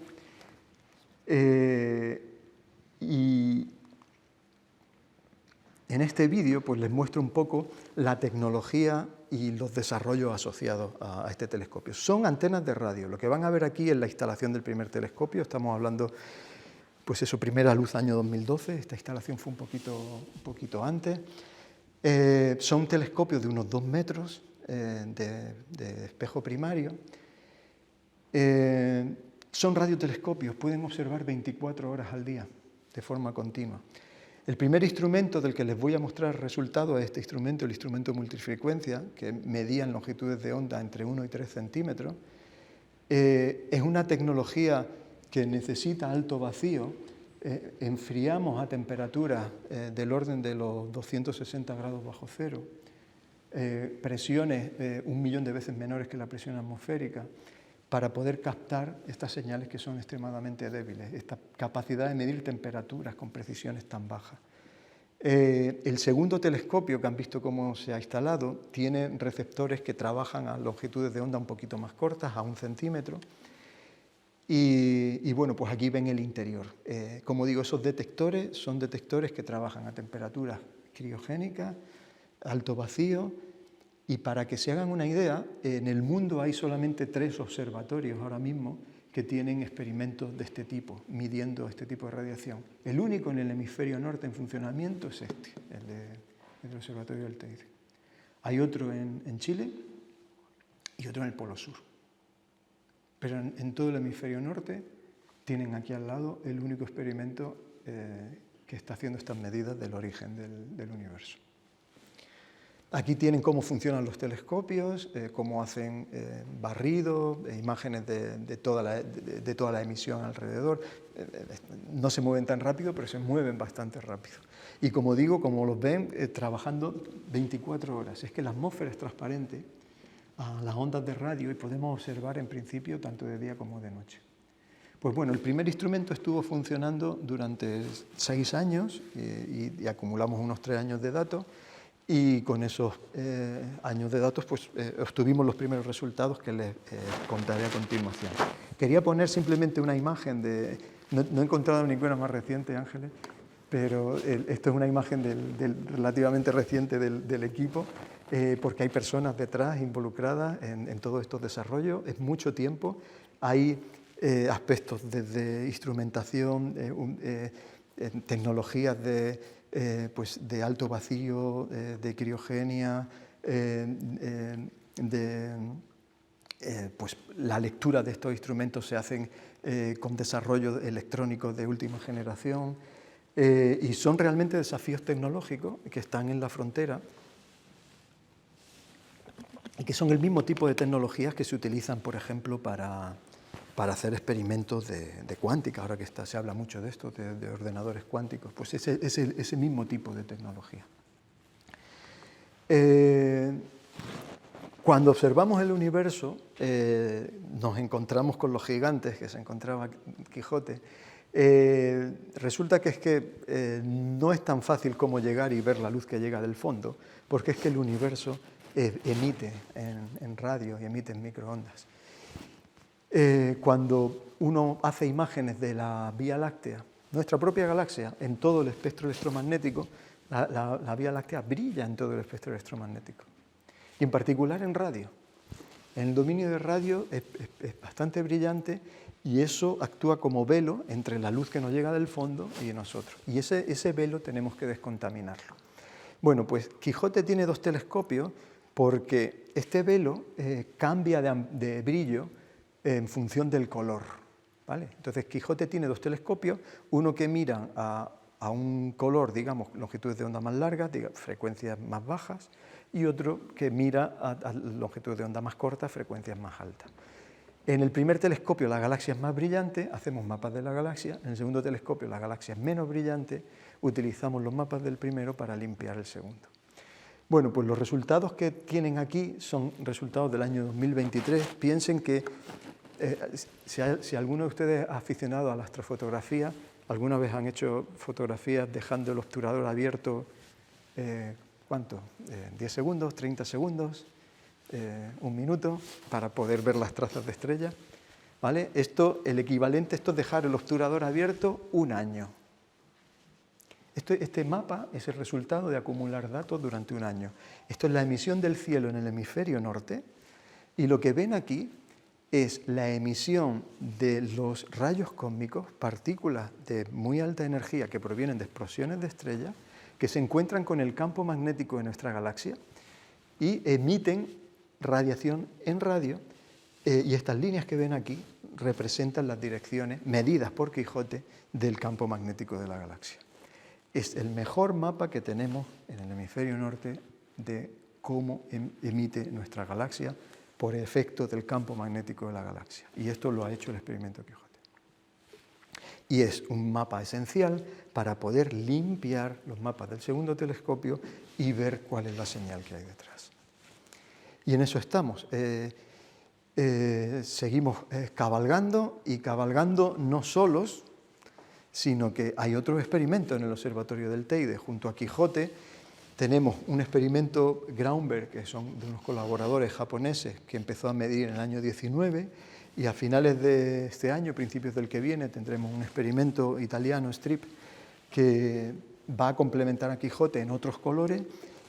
Y en este vídeo pues les muestro un poco la tecnología y los desarrollos asociados a este telescopio. Son antenas de radio. Lo que van a ver aquí es la instalación del primer telescopio. Estamos hablando pues eso, primera luz año 2012, esta instalación fue un poquito antes. Son telescopios de unos 2 metros de espejo primario. Son radiotelescopios, pueden observar 24 horas al día de forma continua. El primer instrumento del que les voy a mostrar resultados es este instrumento, el instrumento multifrecuencia, que medía en longitudes de onda entre 1 y 3 centímetros. Es una tecnología que necesita alto vacío. Enfriamos a temperaturas del orden de los 260 grados bajo cero, presiones 1.000.000 de veces menores que la presión atmosférica, para poder captar estas señales que son extremadamente débiles, esta capacidad de medir temperaturas con precisiones tan bajas. El segundo telescopio, que han visto cómo se ha instalado, tiene receptores que trabajan a longitudes de onda un poquito más cortas, a 1 centímetro, y bueno, pues aquí ven el interior. Como digo, esos detectores son detectores que trabajan a temperaturas criogénicas, alto vacío. Y para que se hagan una idea, en el mundo hay solamente 3 observatorios ahora mismo que tienen experimentos de este tipo, midiendo este tipo de radiación. El único en el hemisferio norte en funcionamiento es este, el Observatorio del Teide. Hay otro en Chile y otro en el Polo Sur. Pero en todo el hemisferio norte tienen aquí al lado el único experimento que está haciendo estas medidas del origen del universo. Aquí tienen cómo funcionan los telescopios, cómo hacen barrido, imágenes de toda la emisión alrededor. No se mueven tan rápido, pero se mueven bastante rápido. Y como digo, como los ven, trabajando 24 horas. Es que la atmósfera es transparente a las ondas de radio y podemos observar en principio tanto de día como de noche. Pues bueno, el primer instrumento estuvo funcionando durante 6 años y acumulamos unos 3 años de datos. Y con esos años de datos pues, obtuvimos los primeros resultados que les contaré a continuación. Quería poner simplemente una imagen de... No he encontrado ninguna más reciente, Ángeles, pero esto es una imagen relativamente reciente del equipo, porque hay personas detrás involucradas en todos estos desarrollos. Es mucho tiempo. Hay aspectos desde instrumentación, tecnologías pues de alto vacío, de criogenia, pues la lectura de estos instrumentos se hacen con desarrollo electrónico de última generación y son realmente desafíos tecnológicos que están en la frontera y que son el mismo tipo de tecnologías que se utilizan, por ejemplo, para hacer experimentos de cuántica, ahora que se habla mucho de esto, de ordenadores cuánticos, pues ese mismo tipo de tecnología. Cuando observamos el universo, nos encontramos con los gigantes que se encontraba Quijote. Resulta que es que no es tan fácil como llegar y ver la luz que llega del fondo, porque es que el universo emite en radio y emite en microondas. Cuando uno hace imágenes de la Vía Láctea, nuestra propia galaxia, en todo el espectro electromagnético, la Vía Láctea brilla en todo el espectro electromagnético, y en particular en radio. En el dominio de radio es bastante brillante y eso actúa como velo entre la luz que nos llega del fondo y nosotros. Y ese velo tenemos que descontaminarlo. Bueno, pues Quijote tiene 2 telescopios porque este velo cambia de brillo en función del color, ¿vale? Entonces Quijote tiene 2 telescopios, uno que mira a un color, digamos, longitudes de onda más largas, frecuencias más bajas, y otro que mira a longitudes de onda más cortas, frecuencias más altas. En el primer telescopio la galaxia es más brillante, hacemos mapas de la galaxia. En el segundo telescopio la galaxia es menos brillante, utilizamos los mapas del primero para limpiar el segundo. Bueno, pues los resultados que tienen aquí son resultados del año 2023. Piensen que si alguno de ustedes ha aficionado a la astrofotografía, alguna vez han hecho fotografías dejando el obturador abierto, ¿cuánto? 10 segundos, 30 segundos, 1 minuto, para poder ver las trazas de estrellas, ¿vale? El equivalente esto es dejar el obturador abierto 1 año. Este mapa es el resultado de acumular datos durante 1 año. Esto es la emisión del cielo en el hemisferio norte, y lo que ven aquí es la emisión de los rayos cósmicos, partículas de muy alta energía que provienen de explosiones de estrellas, que se encuentran con el campo magnético de nuestra galaxia y emiten radiación en radio, y estas líneas que ven aquí representan las direcciones medidas por Quijote del campo magnético de la galaxia. Es el mejor mapa que tenemos en el hemisferio norte de cómo emite nuestra galaxia por efecto del campo magnético de la galaxia. Y esto lo ha hecho el experimento Quijote. Y es un mapa esencial para poder limpiar los mapas del segundo telescopio y ver cuál es la señal que hay detrás. Y en eso estamos. Seguimos cabalgando, y cabalgando no solos, sino que hay otro experimento en el Observatorio del Teide. Junto a Quijote tenemos un experimento Groundberg, que son de unos colaboradores japoneses, que empezó a medir en el año 19, y a finales de este año, principios del que viene, tendremos un experimento italiano, STRIP, que va a complementar a Quijote en otros colores,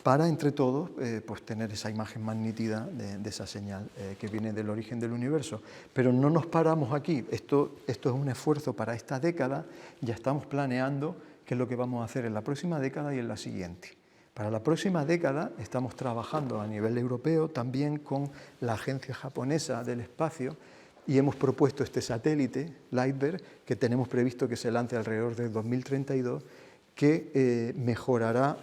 para, entre todos, pues tener esa imagen más nítida de esa señal que viene del origen del universo. Pero no nos paramos aquí. Esto es un esfuerzo para esta década. Ya estamos planeando qué es lo que vamos a hacer en la próxima década y en la siguiente. Para la próxima década estamos trabajando a nivel europeo también con la Agencia Japonesa del Espacio, y hemos propuesto este satélite, LightBear, que tenemos previsto que se lance alrededor de 2032, que mejorará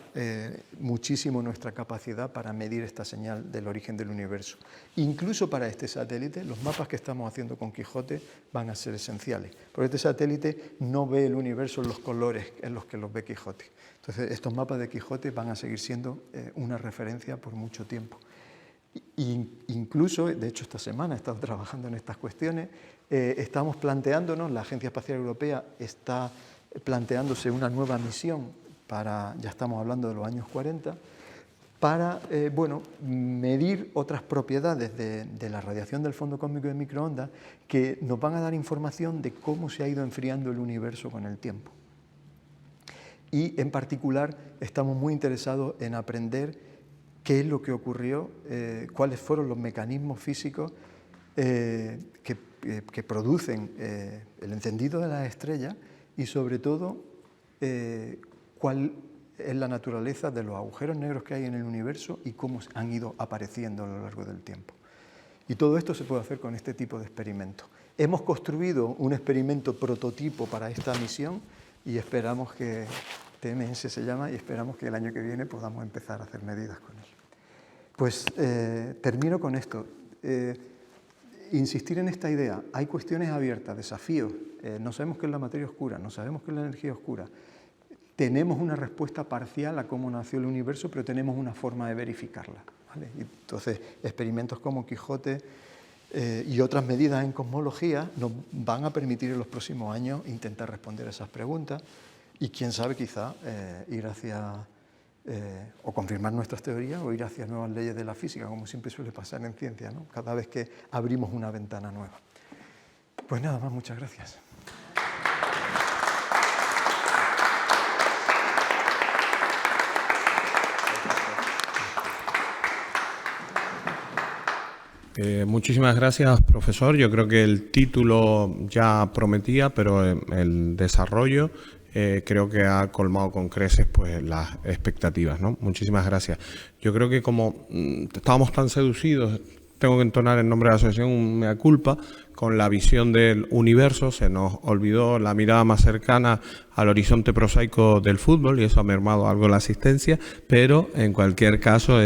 muchísimo nuestra capacidad para medir esta señal del origen del universo. Incluso para este satélite, los mapas que estamos haciendo con Quijote van a ser esenciales, porque este satélite no ve el universo en los colores en los que los ve Quijote. Entonces, estos mapas de Quijote van a seguir siendo una referencia por mucho tiempo. Incluso, de hecho, esta semana he estado trabajando en estas cuestiones, estamos planteándonos, la Agencia Espacial Europea está planteándose una nueva misión para, ya estamos hablando de los años 40, para medir otras propiedades de la radiación del fondo cósmico de microondas que nos van a dar información de cómo se ha ido enfriando el universo con el tiempo. Y en particular estamos muy interesados en aprender qué es lo que ocurrió, cuáles fueron los mecanismos físicos que producen el encendido de las estrellas, y sobre todo cuál es la naturaleza de los agujeros negros que hay en el universo y cómo han ido apareciendo a lo largo del tiempo. Y todo esto se puede hacer con este tipo de experimentos. Hemos construido un experimento prototipo para esta misión y esperamos que, TMS se llama, y esperamos que el año que viene podamos empezar a hacer medidas con él. Pues termino con esto. Insistir en esta idea. Hay cuestiones abiertas, desafíos. No sabemos qué es la materia oscura, no sabemos qué es la energía oscura. Tenemos una respuesta parcial a cómo nació el universo, pero tenemos una forma de verificarla, ¿vale? Entonces, experimentos como Quijote y otras medidas en cosmología nos van a permitir en los próximos años intentar responder a esas preguntas y, quién sabe, quizá ir hacia o confirmar nuestras teorías o ir hacia nuevas leyes de la física, como siempre suele pasar en ciencia, ¿no? Cada vez que abrimos una ventana nueva. Pues nada más, muchas gracias. Muchísimas gracias, profesor. Yo creo que el título ya prometía, pero el desarrollo creo que ha colmado con creces pues las expectativas, ¿no? Muchísimas gracias. Yo creo que como estábamos tan seducidos, tengo que entonar en nombre de la asociación un mea culpa, con la visión del universo se nos olvidó la mirada más cercana al horizonte prosaico del fútbol y eso ha mermado algo la asistencia, pero en cualquier caso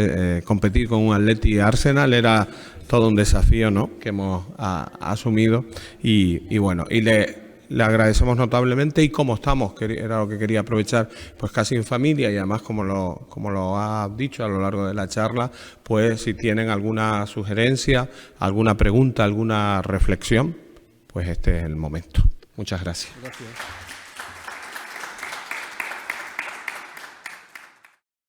competir con un Atleti Arsenal era todo un desafío, ¿no?, que hemos asumido y bueno, y le agradecemos notablemente. Y como estamos, que era lo que quería aprovechar, pues casi en familia, y además como lo ha dicho a lo largo de la charla, pues si tienen alguna sugerencia, alguna pregunta, alguna reflexión, pues este es el momento. Muchas gracias. Gracias.